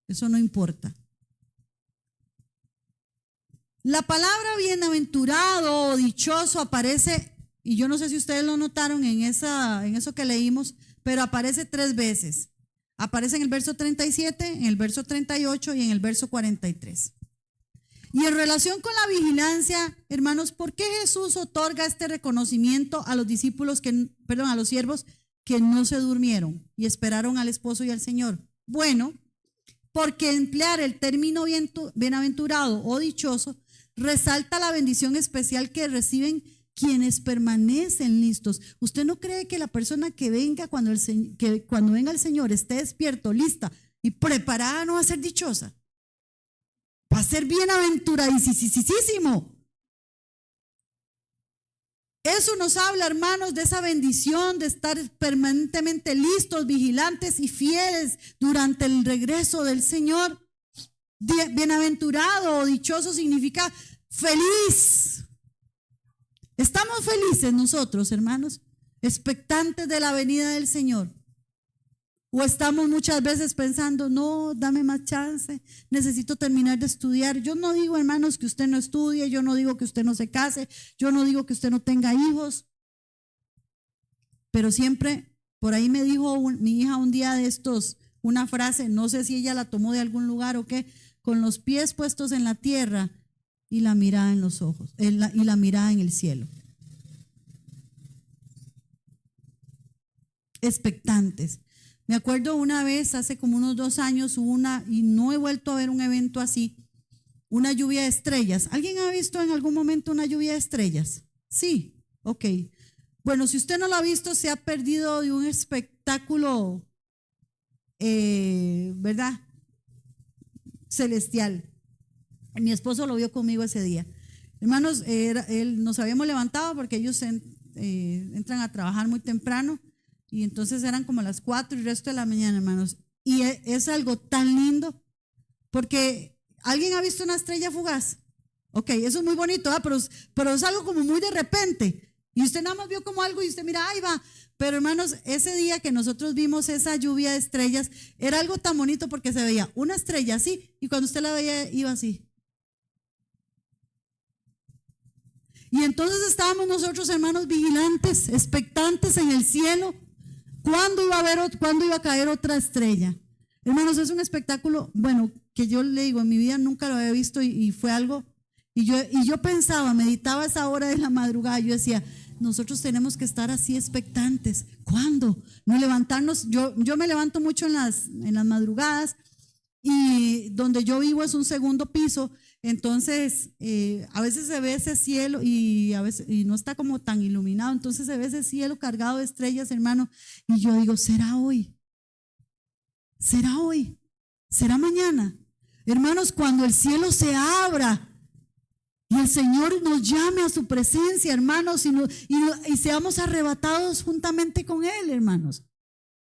Eso no importa. La palabra bienaventurado o dichoso aparece, y yo no sé si ustedes lo notaron en eso que leímos, pero aparece 3 veces. Aparece en el verso 37, en el verso 38 y en el verso 43. Y en relación con la vigilancia, hermanos, ¿por qué Jesús otorga este reconocimiento a los discípulos a los siervos que no se durmieron y esperaron al esposo y al Señor? Bueno, porque emplear el término bienaventurado o dichoso resalta la bendición especial que reciben quienes permanecen listos. ¿Usted no cree que la persona que venga cuando venga el Señor esté despierto, lista y preparada no va a ser dichosa? Va a ser bienaventuradísimo. Eso nos habla, hermanos, de esa bendición de estar permanentemente listos, vigilantes y fieles durante el regreso del Señor. Bienaventurado o dichoso significa feliz. Estamos felices nosotros, hermanos, expectantes de la venida del Señor. O estamos muchas veces pensando, no, dame más chance, necesito terminar de estudiar. Yo no digo, hermanos, que usted no estudie, yo no digo que usted no se case, yo no digo que usted no tenga hijos. Pero siempre, por ahí me dijo mi hija un día de estos, una frase, no sé si ella la tomó de algún lugar o qué, con los pies puestos en la tierra y la mirada en los ojos, y la mirada en el cielo. Expectantes. Me acuerdo una vez, hace como unos 2 años, y no he vuelto a ver un evento así, una lluvia de estrellas. ¿Alguien ha visto en algún momento una lluvia de estrellas? Sí, ok. Bueno, si usted no lo ha visto, se ha perdido de un espectáculo, ¿verdad? Celestial. Mi esposo lo vio conmigo ese día. Hermanos, nos habíamos levantado porque ellos entran a trabajar muy temprano. Y entonces eran como las 4 y el resto de la mañana, hermanos. Y es algo tan lindo, porque ¿alguien ha visto una estrella fugaz? Ok, eso es muy bonito, ¿eh? pero es algo como muy de repente. Y usted nada más vio como algo y usted mira, ahí va. Pero hermanos, ese día que nosotros vimos esa lluvia de estrellas, era algo tan bonito porque se veía una estrella así, y cuando usted la veía, iba así. Y entonces estábamos nosotros, hermanos, vigilantes, expectantes en el cielo. ¿Cuándo iba a caer otra estrella? Hermanos, es un espectáculo, bueno, que yo le digo, en mi vida nunca lo había visto y fue algo, y yo pensaba, meditaba esa hora de la madrugada, yo decía, nosotros tenemos que estar así expectantes. ¿Cuándo? No levantarnos. Yo me levanto mucho en las madrugadas, y donde yo vivo es un segundo piso. Entonces a veces se ve ese cielo y a veces no está como tan iluminado, entonces se ve ese cielo cargado de estrellas, hermano, y yo digo, ¿será hoy? ¿Será hoy? ¿Será mañana? Hermanos, cuando el cielo se abra y el Señor nos llame a su presencia, hermanos, y seamos arrebatados juntamente con Él, hermanos.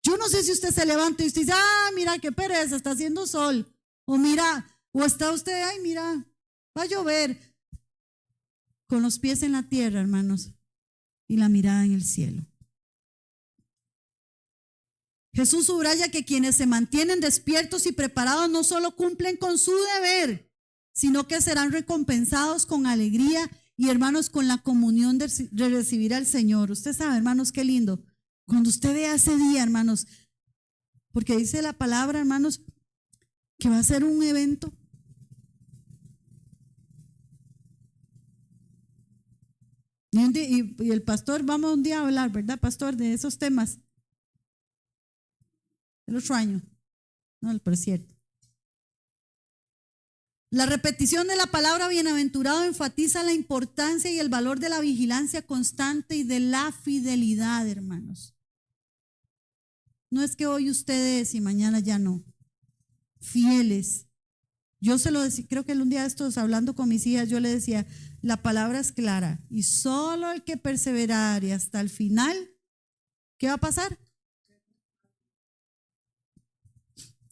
Yo no sé si usted se levanta y usted dice, mira qué pereza, está haciendo sol, o mira, o está usted, ay, mira, va a llover, con los pies en la tierra, hermanos, y la mirada en el cielo. Jesús subraya que quienes se mantienen despiertos y preparados no solo cumplen con su deber, sino que serán recompensados con alegría y, hermanos, con la comunión de recibir al Señor. Usted sabe, hermanos, qué lindo. Cuando usted vea ese día, hermanos, porque dice la palabra, hermanos, que va a ser un evento. Y el pastor, vamos un día a hablar, ¿verdad, pastor? De esos temas. El otro año. No, pero es cierto. La repetición de la palabra bienaventurado enfatiza la importancia y el valor de la vigilancia constante y de la fidelidad, hermanos. No es que hoy ustedes y mañana ya no. Fieles. Yo se lo decía, creo que un día de estos, hablando con mis hijas, yo le decía, la palabra es clara y solo el que perseverare hasta el final, ¿qué va a pasar?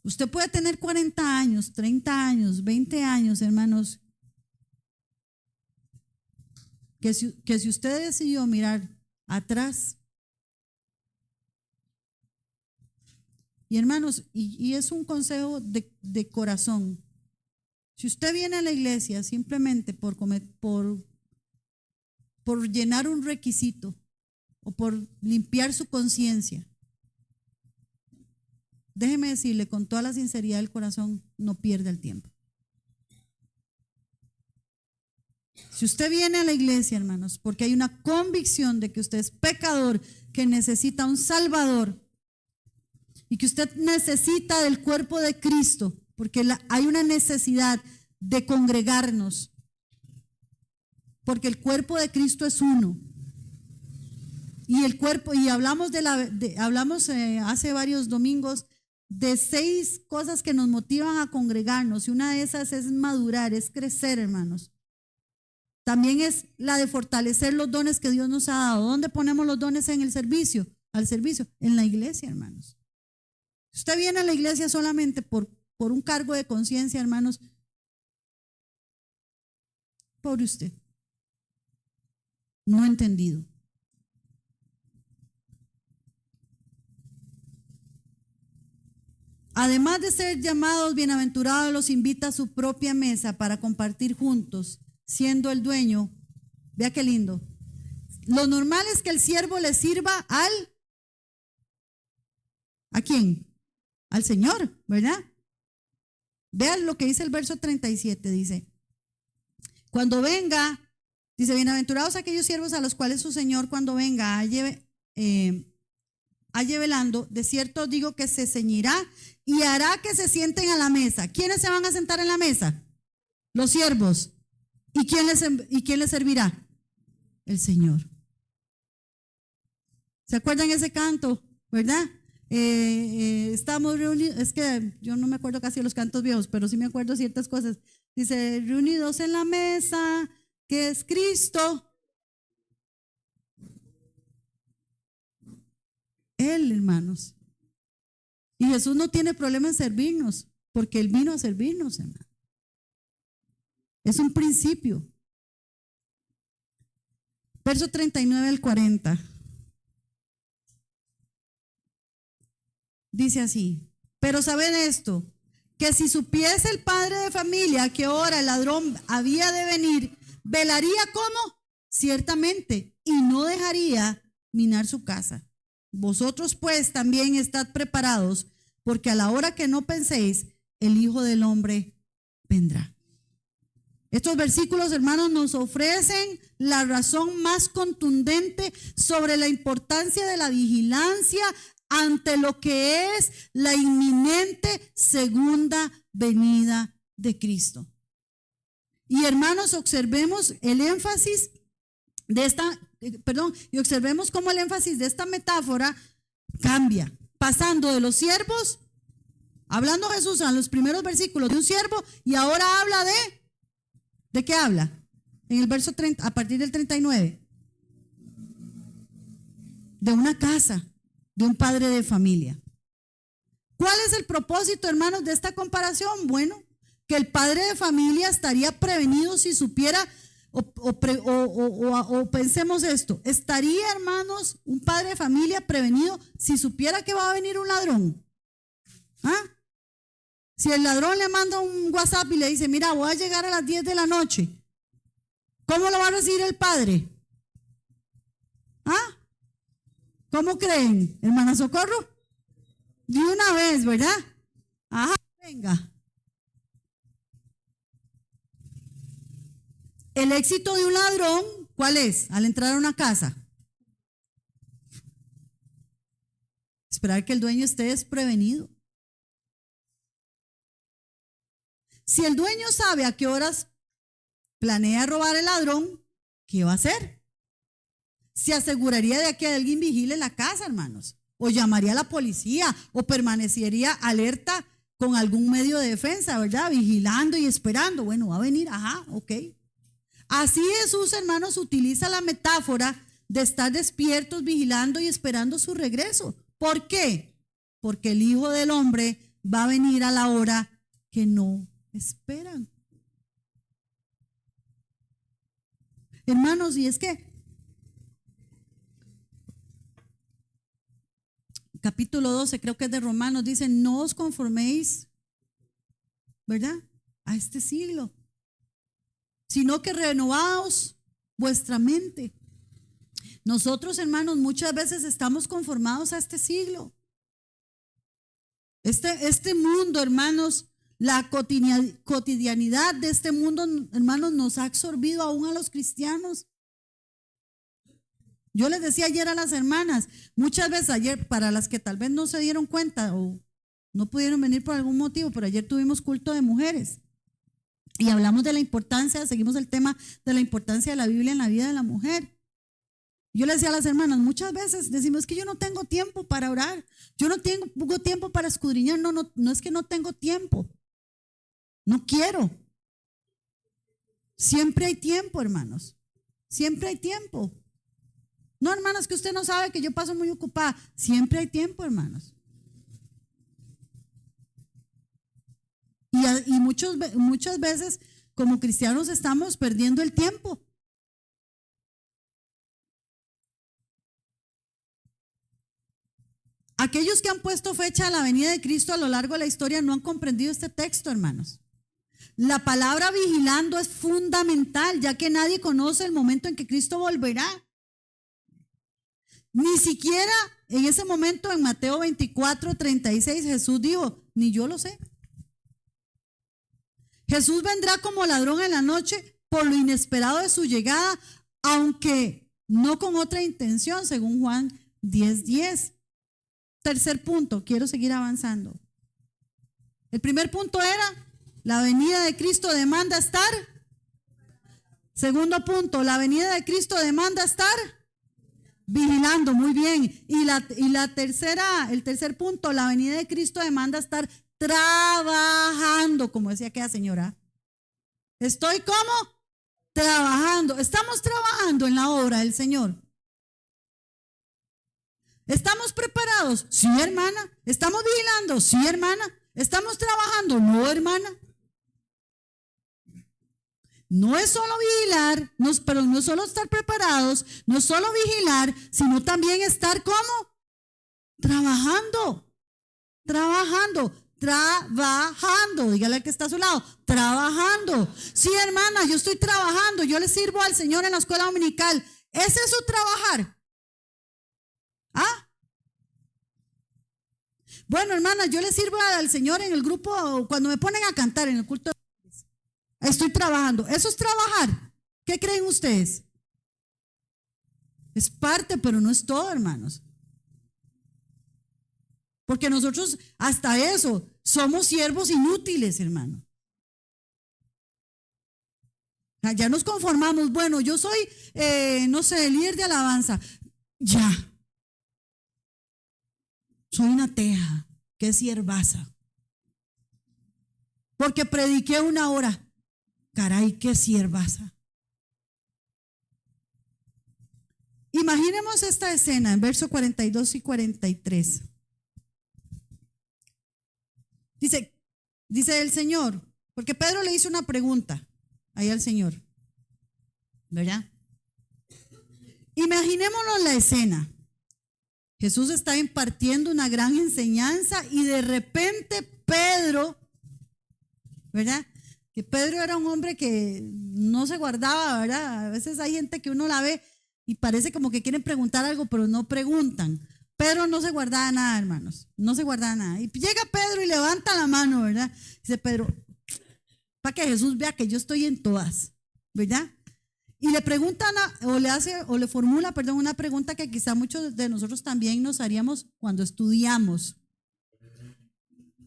Usted puede tener 40 años, 30 años, 20 años, hermanos, que si usted decidió mirar atrás, y hermanos, y es un consejo de corazón, si usted viene a la iglesia simplemente por llenar un requisito o por limpiar su conciencia, déjeme decirle con toda la sinceridad del corazón, no pierda el tiempo. Si usted viene a la iglesia, hermanos, porque hay una convicción de que usted es pecador, que necesita un Salvador y que usted necesita del cuerpo de Cristo, porque hay una necesidad de congregarnos, porque el cuerpo de Cristo es uno. Y el cuerpo, y hablamos hace varios domingos de 6 cosas que nos motivan a congregarnos, y una de esas es madurar, es crecer, hermanos. También es la de fortalecer los dones que Dios nos ha dado. ¿Dónde ponemos los dones en el servicio? Al servicio, en la iglesia, hermanos. Si usted viene a la iglesia solamente por un cargo de conciencia, hermanos, pobre usted, no ha entendido. Además de ser llamados bienaventurados, los invita a su propia mesa para compartir juntos, siendo el dueño. Vea qué lindo. Lo normal es que el siervo le sirva ¿a quién? Al Señor, ¿verdad? Vean lo que dice el verso 37, dice, cuando venga, dice, bienaventurados aquellos siervos a los cuales su Señor cuando venga halle velando, de cierto digo que se ceñirá y hará que se sienten a la mesa. ¿Quiénes se van a sentar en la mesa? Los siervos. ¿Y quién les servirá? El Señor. ¿Se acuerdan ese canto? ¿Verdad? Estamos reunidos, es que yo no me acuerdo casi de los cantos viejos, pero sí me acuerdo ciertas cosas. Dice, reunidos en la mesa, que es Cristo. Él, hermanos. Y Jesús no tiene problema en servirnos, porque Él vino a servirnos, hermano. Es un principio. Verso 39 al 40. Dice así, pero sabed esto, que si supiese el padre de familia a qué hora el ladrón había de venir, velaría ¿cómo? Ciertamente, y no dejaría minar su casa. Vosotros pues también estad preparados, porque a la hora que no penséis, el Hijo del Hombre vendrá. Estos versículos, hermanos, nos ofrecen la razón más contundente sobre la importancia de la vigilancia ante lo que es la inminente segunda venida de Cristo. Y hermanos, observemos el énfasis de esta, y observemos cómo el énfasis de esta metáfora cambia, pasando de los siervos, hablando Jesús en los primeros versículos de un siervo, y ahora habla ¿de qué habla? En el verso 30, a partir del 39, de una casa, de un padre de familia. ¿Cuál es el propósito, hermanos, de esta comparación? Bueno, que el padre de familia estaría prevenido si supiera, o pensemos esto, estaría, hermanos, un padre de familia prevenido si supiera que va a venir un ladrón. ¿Ah? Si el ladrón le manda un WhatsApp y le dice, mira, voy a llegar a las 10 de la noche, ¿cómo lo va a recibir el padre? ¿Ah? ¿Cómo creen, hermana Socorro? De una vez, ¿verdad? Ajá, venga. El éxito de un ladrón, ¿cuál es? Al entrar a una casa. Esperar que el dueño esté desprevenido. Si el dueño sabe a qué horas planea robar el ladrón, ¿qué va a hacer? Se aseguraría de que alguien vigile la casa, hermanos, o llamaría a la policía, o permanecería alerta con algún medio de defensa, ¿verdad? Vigilando y esperando. Bueno, va a venir, ajá, ok. Así Jesús, hermanos, utiliza la metáfora de estar despiertos, vigilando y esperando su regreso. ¿Por qué? Porque el Hijo del Hombre va a venir a la hora que no esperan. Hermanos, y es que capítulo 12, creo que es de Romanos, dice, no os conforméis, ¿verdad?, a este siglo, sino que renovaos vuestra mente. Nosotros, hermanos, muchas veces estamos conformados a este siglo. Este mundo, hermanos, la cotidianidad de este mundo, hermanos, nos ha absorbido aún a los cristianos. Yo les decía ayer a las hermanas, muchas veces ayer, para las que tal vez no se dieron cuenta o no pudieron venir por algún motivo, pero ayer tuvimos culto de mujeres y hablamos de la importancia, seguimos el tema de la importancia de la Biblia en la vida de la mujer. Yo les decía a las hermanas, muchas veces decimos, es que yo no tengo tiempo para orar, yo no tengo tiempo para escudriñar. No es que no tengo tiempo, no quiero. Siempre hay tiempo, hermanos, siempre hay tiempo. No, hermanas, que usted no sabe que yo paso muy ocupada. Siempre hay tiempo, hermanos. Y muchas veces como cristianos estamos perdiendo el tiempo. Aquellos que han puesto fecha a la venida de Cristo a lo largo de la historia no han comprendido este texto, hermanos. La palabra vigilando es fundamental, ya que nadie conoce el momento en que Cristo volverá. Ni siquiera en ese momento en Mateo 24:36 Jesús dijo, ni yo lo sé. Jesús vendrá como ladrón en la noche por lo inesperado de su llegada, aunque no con otra intención, según Juan 10:10. Tercer punto, quiero seguir avanzando. El primer punto era, la venida de Cristo demanda estar. Segundo punto, la venida de Cristo demanda estar vigilando, muy bien. El tercer punto, la venida de Cristo demanda estar trabajando, como decía aquella señora. Estoy como trabajando. Estamos trabajando en la obra del Señor. ¿Estamos preparados? Sí, hermana. ¿Estamos vigilando? Sí, hermana. ¿Estamos trabajando? No, hermana. No es solo vigilar, pero no es solo estar preparados, no es solo vigilar, sino también estar ¿cómo? Trabajando. Dígale al que está a su lado, trabajando. Sí, hermana, yo estoy trabajando, yo le sirvo al Señor en la escuela dominical. Ese es su trabajar. ¿Ah? Bueno, hermana, yo le sirvo al Señor en el grupo cuando me ponen a cantar en el culto. Estoy trabajando. Eso es trabajar. ¿Qué creen ustedes? Es parte, pero no es todo, hermanos. Porque nosotros hasta eso somos siervos inútiles, hermano. Ya nos conformamos. Bueno, yo soy, no sé, líder de alabanza. Ya. Soy una teja. Qué siervaza. Porque prediqué 1 hora. Caray, qué siervaza. Imaginemos esta escena en versos 42 y 43. Dice el Señor, porque Pedro le hizo una pregunta ahí al Señor, ¿verdad? Imaginémonos la escena. Jesús está impartiendo una gran enseñanza y de repente Pedro, ¿verdad? Que Pedro era un hombre que no se guardaba, ¿verdad? A veces hay gente que uno la ve y parece como que quieren preguntar algo, pero no preguntan. Pedro no se guardaba nada, hermanos. No se guardaba nada. Y llega Pedro y levanta la mano, ¿verdad? Dice Pedro, para que Jesús vea que yo estoy en todas, ¿verdad? Y le preguntan, o le formula, una pregunta que quizá muchos de nosotros también nos haríamos cuando estudiamos.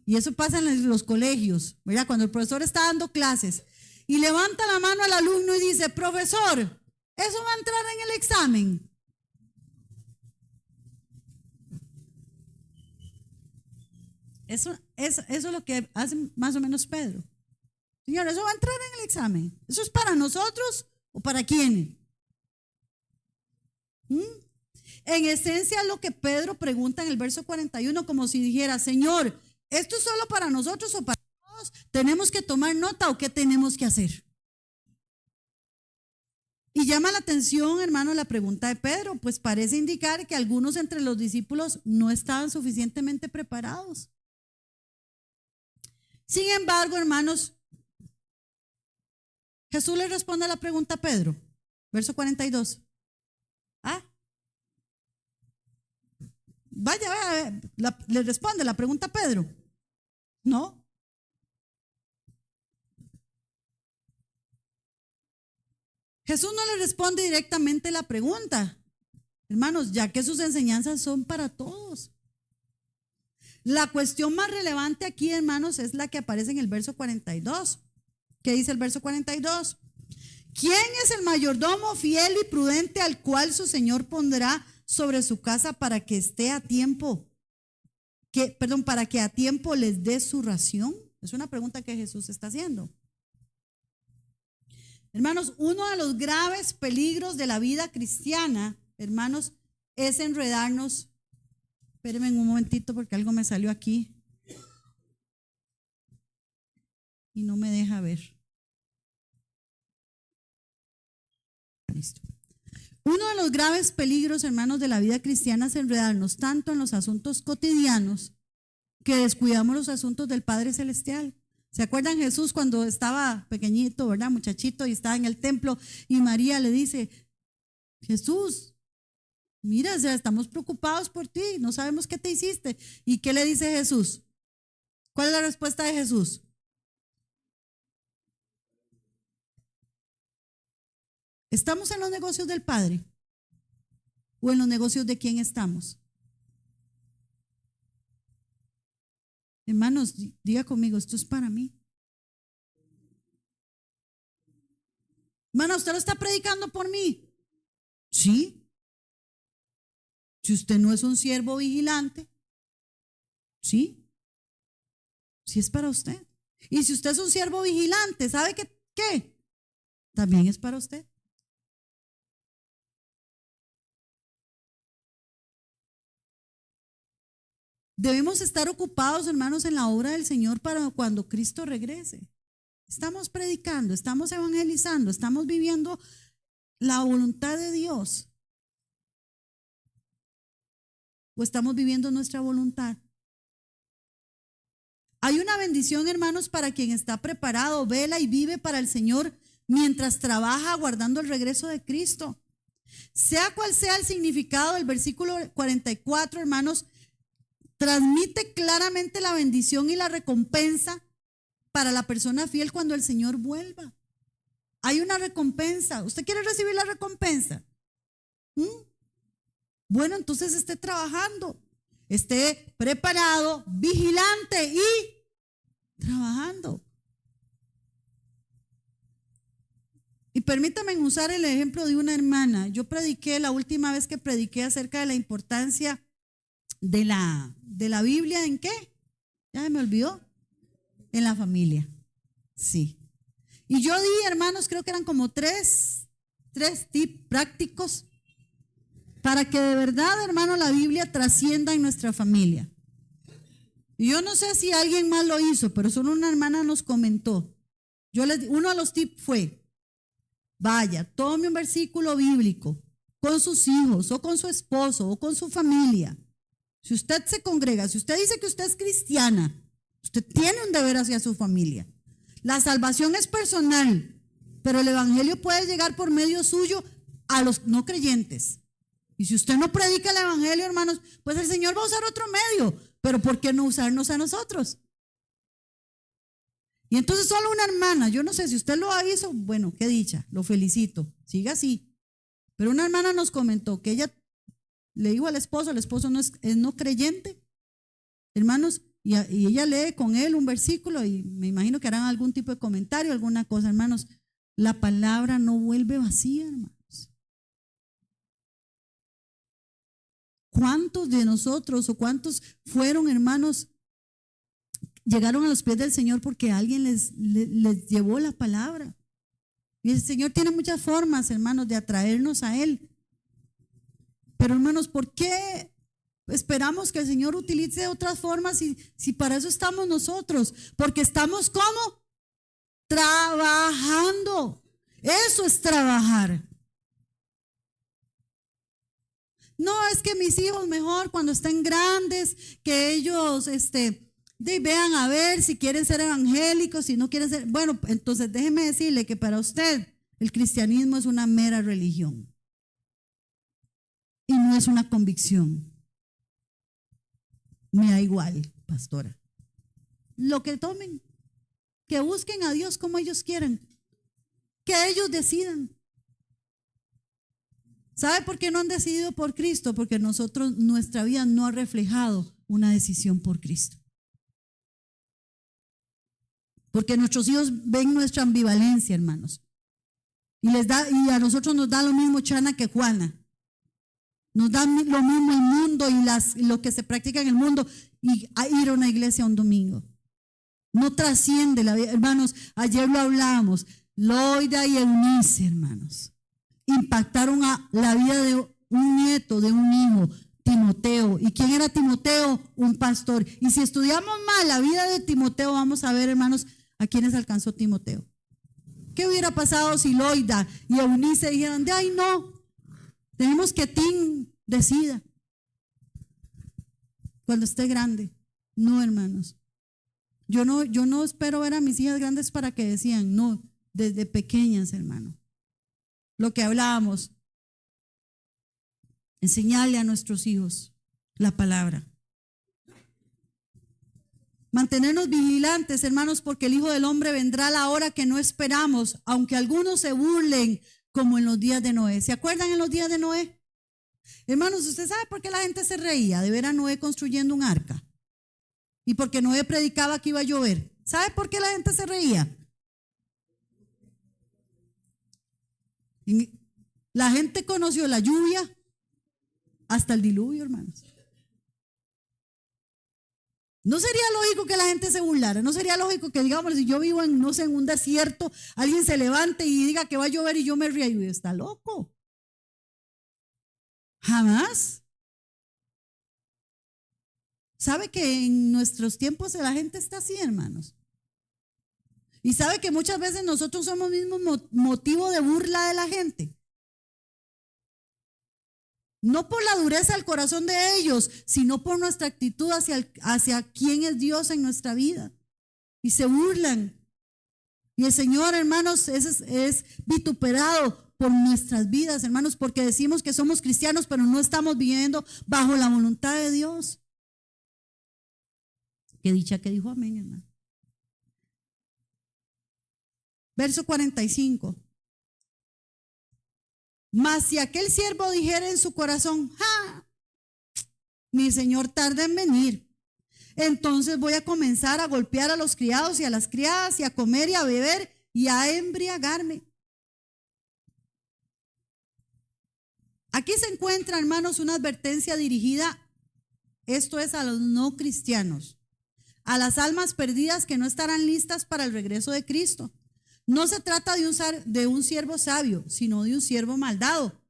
Y eso pasa en los colegios, ¿verdad? Cuando el profesor está dando clases y levanta la mano al alumno y dice, profesor, ¿eso va a entrar en el examen? Eso es lo que hace más o menos Pedro. Señor, ¿eso va a entrar en el examen? ¿Eso es para nosotros o para quién? En esencia, lo que Pedro pregunta en el verso 41, como si dijera, Señor, ¿esto es solo para nosotros o para todos? ¿Tenemos que tomar nota o qué tenemos que hacer? Y llama la atención, hermano, la pregunta de Pedro, pues parece indicar que algunos entre los discípulos no estaban suficientemente preparados. Sin embargo, hermanos, Jesús le responde a la pregunta a Pedro, verso 42. Vaya, le responde la pregunta a Pedro. No. Jesús no le responde directamente la pregunta, hermanos, ya que sus enseñanzas son para todos. La cuestión más relevante aquí, hermanos, es la que aparece en el verso 42. ¿Qué dice el verso 42? ¿Quién es el mayordomo fiel y prudente al cual su señor pondrá sobre su casa para que esté a tiempo? Para que a tiempo les dé su ración. Es una pregunta que Jesús está haciendo. Hermanos, uno de los graves peligros de la vida cristiana, hermanos, es enredarnos. Espérenme un momentito porque algo me salió aquí y no me deja ver. Listo. Uno de los graves peligros, hermanos, de la vida cristiana es enredarnos tanto en los asuntos cotidianos que descuidamos los asuntos del Padre Celestial. ¿Se acuerdan Jesús cuando estaba pequeñito, verdad, muchachito, y estaba en el templo y María le dice, Jesús, mira, o sea, estamos preocupados por ti, no sabemos qué te hiciste? ¿Y qué le dice Jesús? ¿Cuál es la respuesta de Jesús? ¿Estamos en los negocios del Padre? ¿O en los negocios de quién estamos? Hermanos, diga conmigo, esto es para mí. Hermano, ¿usted lo está predicando por mí? Sí. Si usted no es un siervo vigilante, sí. Sí es para usted. Y si usted es un siervo vigilante, ¿sabe qué? También es para usted. Debemos estar ocupados, hermanos, en la obra del Señor para cuando Cristo regrese. Estamos predicando, estamos evangelizando, estamos viviendo la voluntad de Dios. ¿O estamos viviendo nuestra voluntad? Hay una bendición, hermanos, para quien está preparado, vela y vive para el Señor mientras trabaja aguardando el regreso de Cristo. Sea cual sea el significado del versículo 44, hermanos, transmite claramente la bendición y la recompensa para la persona fiel cuando el Señor vuelva. Hay una recompensa. ¿Usted quiere recibir la recompensa? Bueno, entonces esté trabajando, esté preparado, vigilante y trabajando. Y permítame usar el ejemplo de una hermana. Yo prediqué, la última vez que prediqué acerca de la importancia de la Biblia, ¿en qué? Ya me olvidó. En la familia. Sí. Y yo di, hermanos, creo que eran como tres tips prácticos para que de verdad, hermano, la Biblia trascienda en nuestra familia. Y yo no sé si alguien más lo hizo, pero solo una hermana nos comentó. Uno de los tips fue: vaya, tome un versículo bíblico con sus hijos o con su esposo o con su familia. Si usted se congrega, si usted dice que usted es cristiana, usted tiene un deber hacia su familia. La salvación es personal, pero el evangelio puede llegar por medio suyo a los no creyentes. Y si usted no predica el evangelio, hermanos, pues el Señor va a usar otro medio, pero ¿por qué no usarnos a nosotros? Y entonces solo una hermana, yo no sé si usted lo hizo, bueno, qué dicha, lo felicito, siga así. Pero una hermana nos comentó que ella le dijo al esposo no es no creyente, hermanos, y ella lee con él un versículo y me imagino que harán algún tipo de comentario, alguna cosa, hermanos. La palabra no vuelve vacía, hermanos. ¿Cuántos de nosotros o cuántos fueron, hermanos, llegaron a los pies del Señor porque alguien les llevó la palabra? Y el Señor tiene muchas formas, hermanos, de atraernos a Él. Pero, hermanos, ¿por qué esperamos que el Señor utilice otras formas si para eso estamos nosotros? Porque estamos ¿cómo? Trabajando. Eso es trabajar. No, es que mis hijos mejor cuando estén grandes, que ellos vean a ver si quieren ser evangélicos, si no quieren ser. Bueno, entonces déjeme decirle que para usted el cristianismo es una mera religión y no es una convicción. Me da igual, pastora. Lo que tomen, que busquen a Dios como ellos quieran, que ellos decidan. ¿Sabe por qué no han decidido por Cristo? Porque nuestra vida no ha reflejado una decisión por Cristo. Porque nuestros hijos ven nuestra ambivalencia, hermanos. Y a nosotros nos da lo mismo Chana que Juana. Nos da lo mismo el mundo y lo que se practica en el mundo y ir a una iglesia un domingo. No trasciende la vida, hermanos. Ayer lo hablábamos. Loida y Eunice, hermanos, impactaron a la vida de un nieto, de un hijo, Timoteo. ¿Y quién era Timoteo? Un pastor. Y si estudiamos más la vida de Timoteo, vamos a ver, hermanos, a quiénes alcanzó Timoteo. ¿Qué hubiera pasado si Loida y Eunice dijeran de ay no, tenemos que Tim decida cuando esté grande? No, hermanos. Yo no espero ver a mis hijas grandes para que decían, no, desde pequeñas, hermano. Lo que hablábamos, enseñarle a nuestros hijos la palabra. Mantenernos vigilantes, hermanos, porque el Hijo del Hombre vendrá a la hora que no esperamos, aunque algunos se burlen, como en los días de Noé. ¿Se acuerdan en los días de Noé? Hermanos, ¿usted sabe por qué la gente se reía de ver a Noé construyendo un arca? Y porque Noé predicaba que iba a llover. ¿Sabe por qué la gente se reía? La gente conoció la lluvia hasta el diluvio, hermanos. No sería lógico que la gente se burlara. No sería lógico que, digamos, si yo vivo en, no sé, en un desierto, alguien se levante y diga que va a llover y yo me ría y yo, está loco. Jamás. ¿Sabe que en nuestros tiempos la gente está así, hermanos? Y sabe que muchas veces nosotros somos mismos motivo de burla de la gente. No por la dureza del corazón de ellos, sino por nuestra actitud hacia quién es Dios en nuestra vida. Y se burlan. Y el Señor, hermanos, es vituperado por nuestras vidas, hermanos, porque decimos que somos cristianos, pero no estamos viviendo bajo la voluntad de Dios. Qué dicha que dijo amén, hermano. Verso 45. Mas si aquel siervo dijera en su corazón, ¡ja! Mi señor tarda en venir, entonces voy a comenzar a golpear a los criados y a las criadas y a comer y a beber y a embriagarme. Aquí se encuentra, hermanos, una advertencia dirigida, esto es a los no cristianos, a las almas perdidas que no estarán listas para el regreso de Cristo. No se trata de un siervo sabio, sino de un siervo malvado,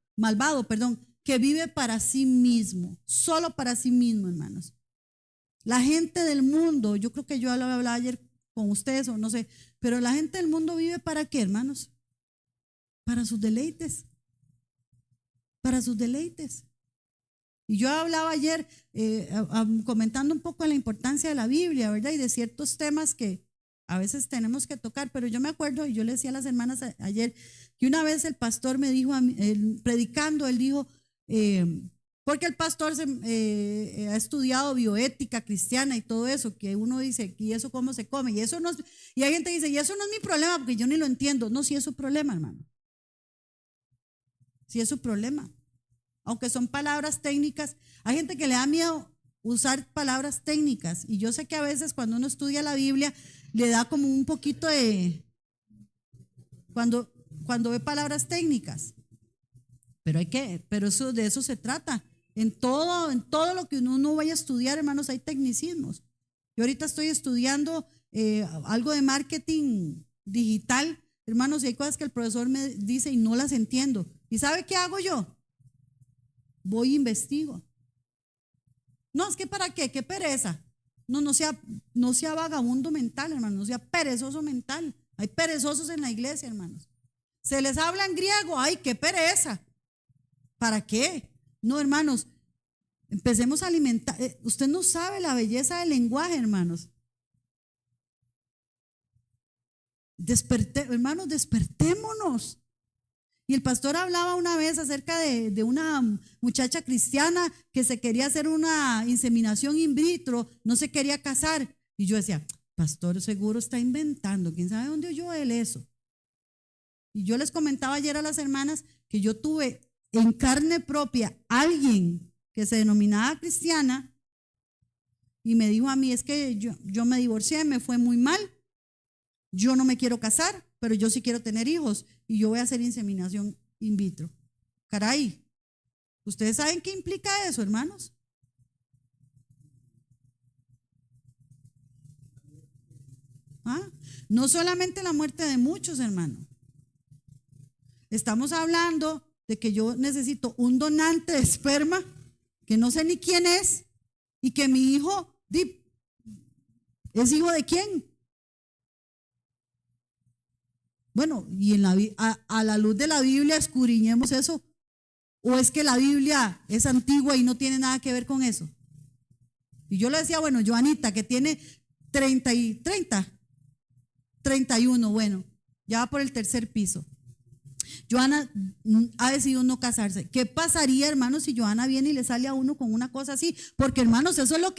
que vive para sí mismo, solo para sí mismo, hermanos. La gente del mundo, yo creo que yo lo hablaba ayer con ustedes o no sé, pero la gente del mundo vive ¿para qué, hermanos? Para sus deleites. Para sus deleites. Y yo hablaba ayer comentando un poco la importancia de la Biblia, ¿verdad? Y de ciertos temas que a veces tenemos que tocar, pero yo me acuerdo, y yo le decía a las hermanas ayer, que una vez el pastor me dijo, predicando, él dijo, porque el pastor ha estudiado bioética cristiana y todo eso, que uno dice, ¿y eso cómo se come? Y eso no es, y hay gente que dice, y eso no es mi problema, porque yo ni lo entiendo. No, sí es su problema, hermano. Sí es su problema. Aunque son palabras técnicas, hay gente que le da miedo usar palabras técnicas, y yo sé que a veces cuando uno estudia la Biblia le da como un poquito de cuando ve palabras técnicas, pero eso, de eso se trata. En todo lo que uno vaya a estudiar, hermanos, hay tecnicismos. Yo ahorita estoy estudiando algo de marketing digital, hermanos, y hay cosas que el profesor me dice y no las entiendo. ¿Y sabe qué hago yo? Voy e investigo. No, es que ¿para qué? ¿Qué pereza? No sea vagabundo mental, hermano, no sea perezoso mental. Hay perezosos en la iglesia, hermanos. Se les habla en griego, ¡ay, qué pereza! ¿Para qué? No, hermanos, empecemos a alimentar. Usted no sabe la belleza del lenguaje, hermanos. Hermanos, despertémonos. Y el pastor hablaba una vez acerca de una muchacha cristiana que se quería hacer una inseminación in vitro, no se quería casar. Y yo decía, pastor, seguro está inventando, ¿quién sabe dónde oyó él eso? Y yo les comentaba ayer a las hermanas que yo tuve en carne propia alguien que se denominaba cristiana y me dijo a mí, es que yo me divorcié, me fue muy mal, yo no me quiero casar, pero yo sí quiero tener hijos y yo voy a hacer inseminación in vitro. Caray, ¿ustedes saben qué implica eso, hermanos? ¿Ah? No solamente la muerte de muchos, hermanos. Estamos hablando de que yo necesito un donante de esperma que no sé ni quién es y que mi hijo es hijo de quién. Bueno, y a la luz de la Biblia escudriñemos eso. ¿O es que la Biblia es antigua y no tiene nada que ver con eso? Y yo le decía, bueno, Joanita, que tiene 31, bueno, ya va por el tercer piso. Joana ha decidido no casarse. ¿Qué pasaría, hermanos, si Joana viene y le sale a uno con una cosa así? Porque, hermanos, eso es lo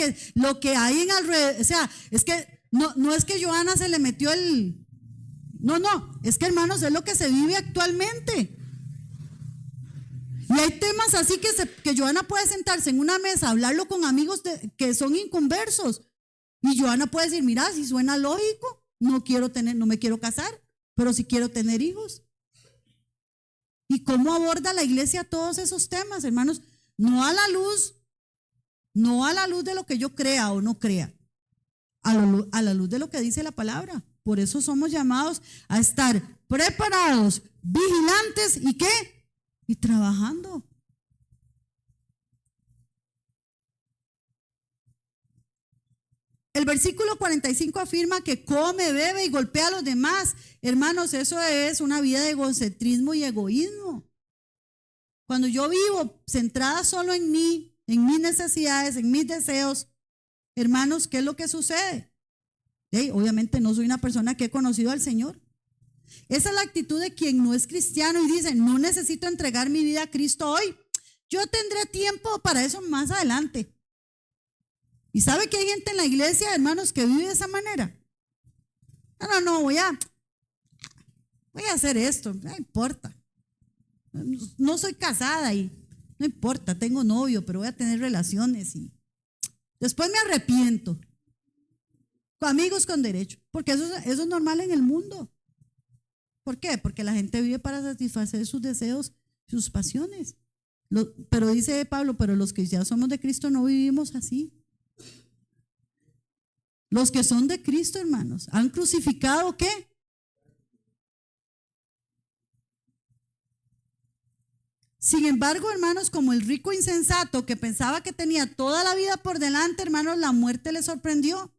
que hay en alrededor. O sea, es que no es que Joana se le metió No, es que, hermanos, es lo que se vive actualmente. Y hay temas así que Joana puede sentarse en una mesa, hablarlo con amigos que son inconversos. Y Joana puede decir, mira, si suena lógico, no me quiero casar, pero sí quiero tener hijos. ¿Y cómo aborda la iglesia todos esos temas, hermanos? No a la luz de lo que yo crea o no crea, a la luz de lo que dice la palabra. Por eso somos llamados a estar preparados, vigilantes y ¿qué? Y trabajando. El versículo 45 afirma que come, bebe y golpea a los demás. Hermanos, eso es una vida de egocentrismo y egoísmo. Cuando yo vivo centrada solo en mí, en mis necesidades, en mis deseos, hermanos, ¿qué es lo que sucede? Obviamente no soy una persona que he conocido al Señor. Esa es la actitud de quien no es cristiano y dice, no necesito entregar mi vida a Cristo hoy. Yo tendré tiempo para eso más adelante. ¿Y sabe que hay gente en la iglesia, hermanos, que vive de esa manera? No, voy a hacer esto, no importa. No soy casada y no importa, tengo novio, pero voy a tener relaciones y después me arrepiento. Amigos con derecho, porque eso es normal en el mundo. ¿Por qué? Porque la gente vive para satisfacer sus deseos, sus pasiones. Pero dice Pablo, pero los que ya somos de Cristo no vivimos así. Los que son de Cristo, hermanos, han crucificado ¿qué? Sin embargo, hermanos, como el rico insensato que pensaba que tenía toda la vida por delante, hermanos, la muerte le sorprendió.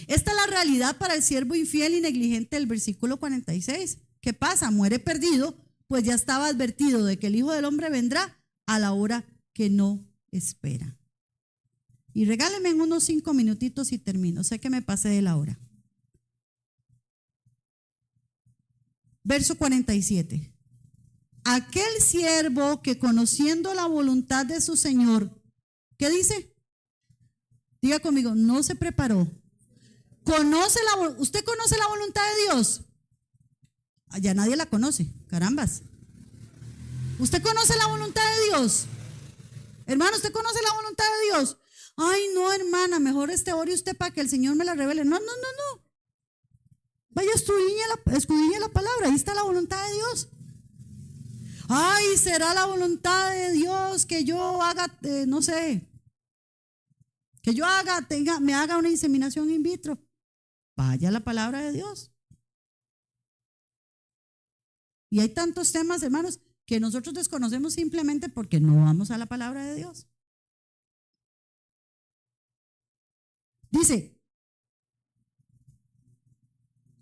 Esta es la realidad para el siervo infiel y negligente del versículo 46. ¿Qué pasa? Muere perdido, pues ya estaba advertido de que el Hijo del Hombre vendrá a la hora que no espera. Y regáleme en unos 5 minutitos y termino. Sé que me pasé de la hora. Verso 47. Aquel siervo que conociendo la voluntad de su Señor, ¿qué dice? Diga conmigo, no se preparó. ¿Usted conoce la voluntad de Dios? Ya nadie la conoce, carambas. ¿Usted conoce la voluntad de Dios? Hermano, ¿usted conoce la voluntad de Dios? Ay, no, hermana, mejor ore usted para que el Señor me la revele. No. Vaya, escudriñe la palabra, ahí está la voluntad de Dios. Ay, será la voluntad de Dios que yo haga, no sé, que yo me haga una inseminación in vitro. Vaya la palabra de Dios. Y hay tantos temas, hermanos, que nosotros desconocemos simplemente porque no vamos a la palabra de Dios. Dice,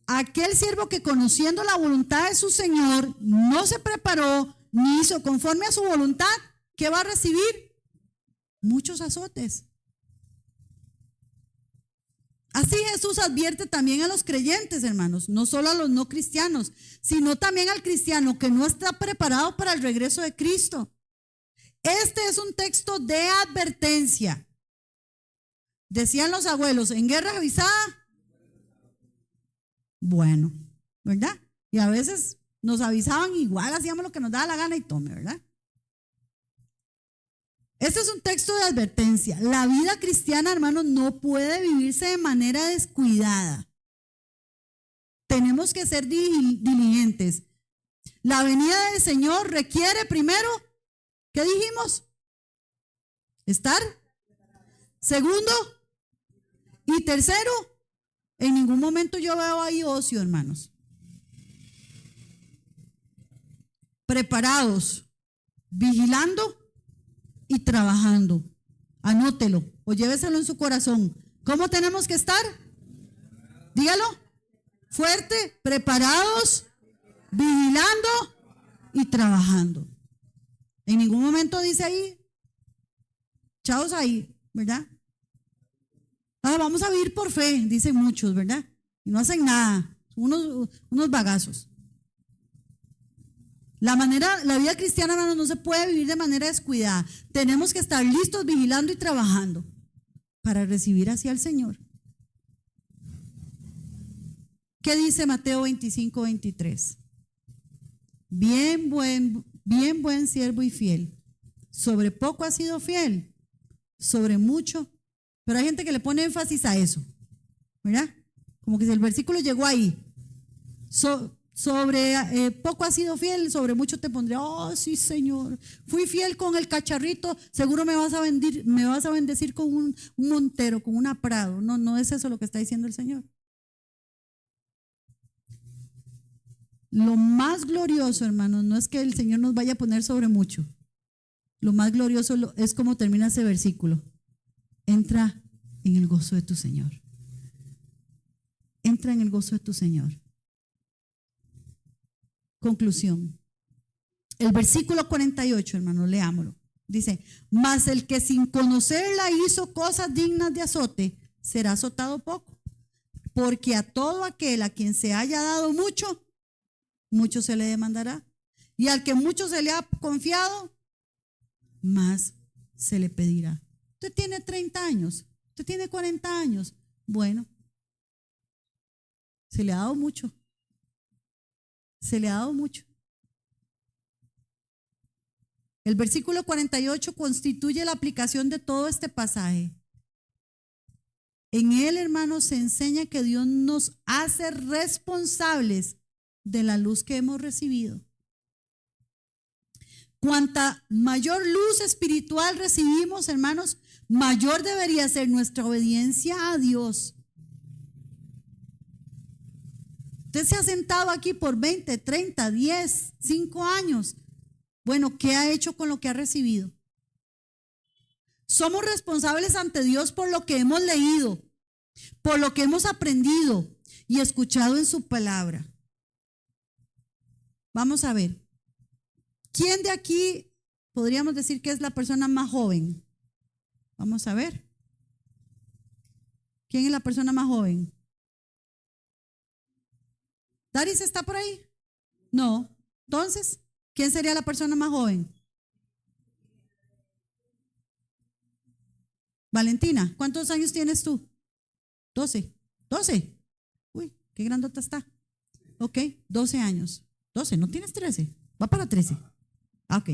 aquel siervo que conociendo la voluntad de su Señor no se preparó ni hizo conforme a su voluntad, ¿qué va a recibir? Muchos azotes. Así Jesús advierte también a los creyentes, hermanos, no solo a los no cristianos, sino también al cristiano que no está preparado para el regreso de Cristo. Este es un texto de advertencia. Decían los abuelos, en guerra avisada, bueno, ¿verdad? Y a veces nos avisaban, igual hacíamos lo que nos daba la gana y tome, ¿verdad? Este es un texto de advertencia. La vida cristiana, hermanos, no puede vivirse de manera descuidada. Tenemos que ser diligentes. La venida del Señor requiere primero, ¿qué dijimos? Estar. Segundo. Y tercero, en ningún momento yo veo ahí ocio, hermanos. Preparados, vigilando y trabajando. Anótelo o lléveselo en su corazón. ¿Cómo tenemos que estar? Dígalo. Fuerte, preparados, vigilando y trabajando. En ningún momento dice ahí, chavos ahí, ¿verdad? Vamos a vivir por fe, dicen muchos, ¿verdad? Y no hacen nada, unos bagazos. La vida cristiana, hermanos, no se puede vivir de manera descuidada. Tenemos que estar listos, vigilando y trabajando para recibir hacia el Señor. ¿Qué dice Mateo 25, 23? Bien buen siervo y fiel. Sobre poco has sido fiel, sobre mucho. Pero hay gente que le pone énfasis a eso, ¿verdad? Como que si el versículo llegó ahí. Sobre poco has sido fiel, sobre mucho te pondré. Oh, sí, Señor. Fui fiel con el cacharrito, seguro me vas a bendecir con un montero, con una prado. No es eso lo que está diciendo el Señor. Lo más glorioso, hermanos, no es que el Señor nos vaya a poner sobre mucho. Lo más glorioso es como termina ese versículo. Entra en el gozo de tu Señor. Entra en el gozo de tu Señor. Conclusión. El versículo 48, hermano, leámoslo. Dice, mas el que sin conocerla hizo cosas dignas de azote, será azotado poco. Porque a todo aquel a quien se haya dado mucho, mucho se le demandará. Y al que mucho se le ha confiado, más se le pedirá. Usted tiene 30 años, usted tiene 40 años. Bueno, se le ha dado mucho. Se le ha dado mucho. El versículo 48 constituye la aplicación de todo este pasaje. En él, hermanos, se enseña que Dios nos hace responsables de la luz que hemos recibido. Cuanta mayor luz espiritual recibimos, hermanos, mayor debería ser nuestra obediencia a Dios. Usted se ha sentado aquí por 20, 30, 10, 5 años. Bueno, ¿qué ha hecho con lo que ha recibido? Somos responsables ante Dios por lo que hemos leído, por lo que hemos aprendido y escuchado en su palabra. Vamos a ver. ¿Quién de aquí podríamos decir que es la persona más joven? Vamos a ver. ¿Quién es la persona más joven? ¿Daris está por ahí? No. Entonces, ¿quién sería la persona más joven? Valentina, ¿cuántos años tienes tú? 12. 12. Uy, qué grandota está. Ok, 12 años. 12, ¿no tienes 13? Va para 13. Ok.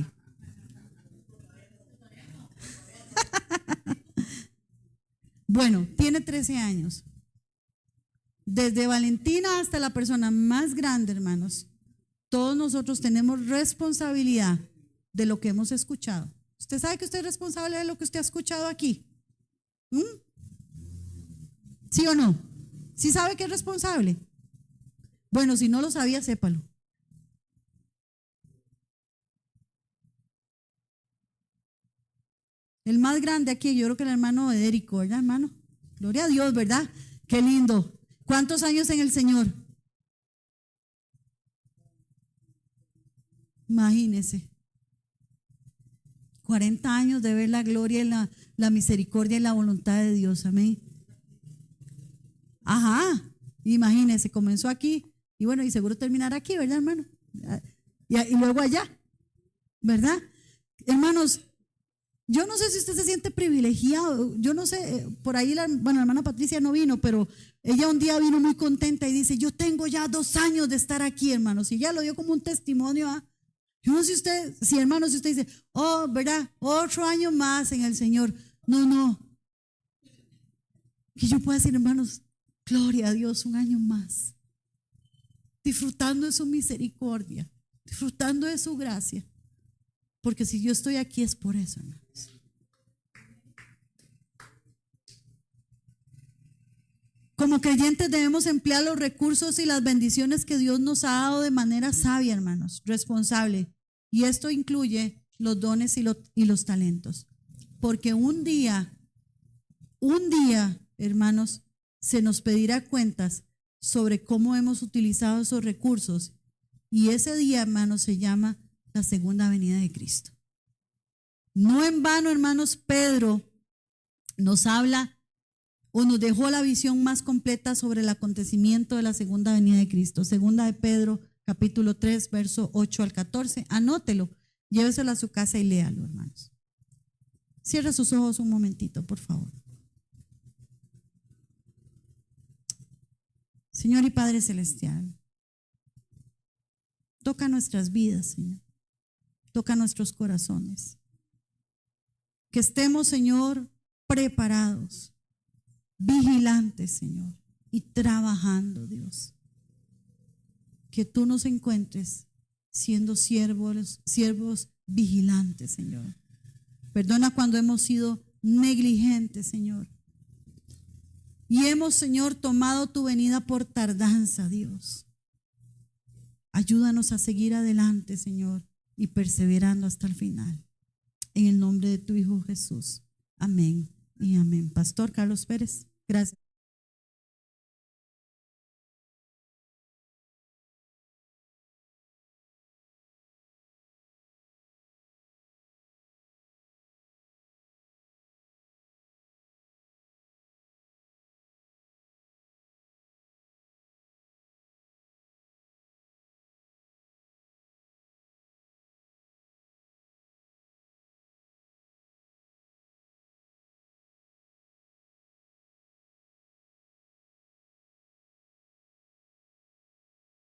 Bueno, tiene 13 años. Desde Valentina hasta la persona más grande, hermanos, todos nosotros tenemos responsabilidad de lo que hemos escuchado. ¿Usted sabe que usted es responsable de lo que usted ha escuchado aquí? ¿Sí o no? ¿Sí sabe que es responsable? Bueno, si no lo sabía, sépalo. El más grande aquí, yo creo que el hermano Edérico, ¿verdad, hermano? Gloria a Dios, ¿verdad? Qué lindo. ¿Cuántos años en el Señor? Imagínese. 40 años de ver la gloria y la misericordia y la voluntad de Dios. Amén. Ajá. Imagínese, comenzó aquí y bueno, y seguro terminará aquí, ¿verdad, hermano? Y luego allá, ¿verdad? Hermanos, yo no sé si usted se siente privilegiado, yo no sé, por ahí la hermana Patricia no vino, pero ella un día vino muy contenta y dice, yo tengo ya 2 años de estar aquí, hermanos, y ya lo dio como un testimonio. Yo no sé si usted, si hermanos, si usted dice, oh, ¿verdad? Otro año más en el Señor. No. Que yo pueda decir, hermanos, gloria a Dios, un año más. Disfrutando de su misericordia, disfrutando de su gracia. Porque si yo estoy aquí es por eso, hermanos. Como creyentes debemos emplear los recursos y las bendiciones que Dios nos ha dado de manera sabia, hermanos, responsable. Y esto incluye los dones y los talentos. Porque un día, hermanos, se nos pedirá cuentas sobre cómo hemos utilizado esos recursos. Y ese día, hermanos, se llama la segunda venida de Cristo. No en vano, hermanos, Pedro nos habla o nos dejó la visión más completa sobre el acontecimiento de la segunda venida de Cristo. Segunda de Pedro, capítulo 3, verso 8 al 14. Anótelo, lléveselo a su casa y léalo, hermanos. Cierra sus ojos un momentito, por favor. Señor y Padre Celestial, toca nuestras vidas, Señor. Toca nuestros corazones. Que estemos, Señor, preparados, vigilantes, Señor, y trabajando, Dios. Que tú nos encuentres siendo siervos vigilantes, Señor. Perdona cuando hemos sido negligentes, Señor. Y hemos, Señor, tomado tu venida por tardanza, Dios. Ayúdanos a seguir adelante, Señor, y perseverando hasta el final. En el nombre de tu Hijo Jesús. Amén y amén. Pastor Carlos Pérez, gracias.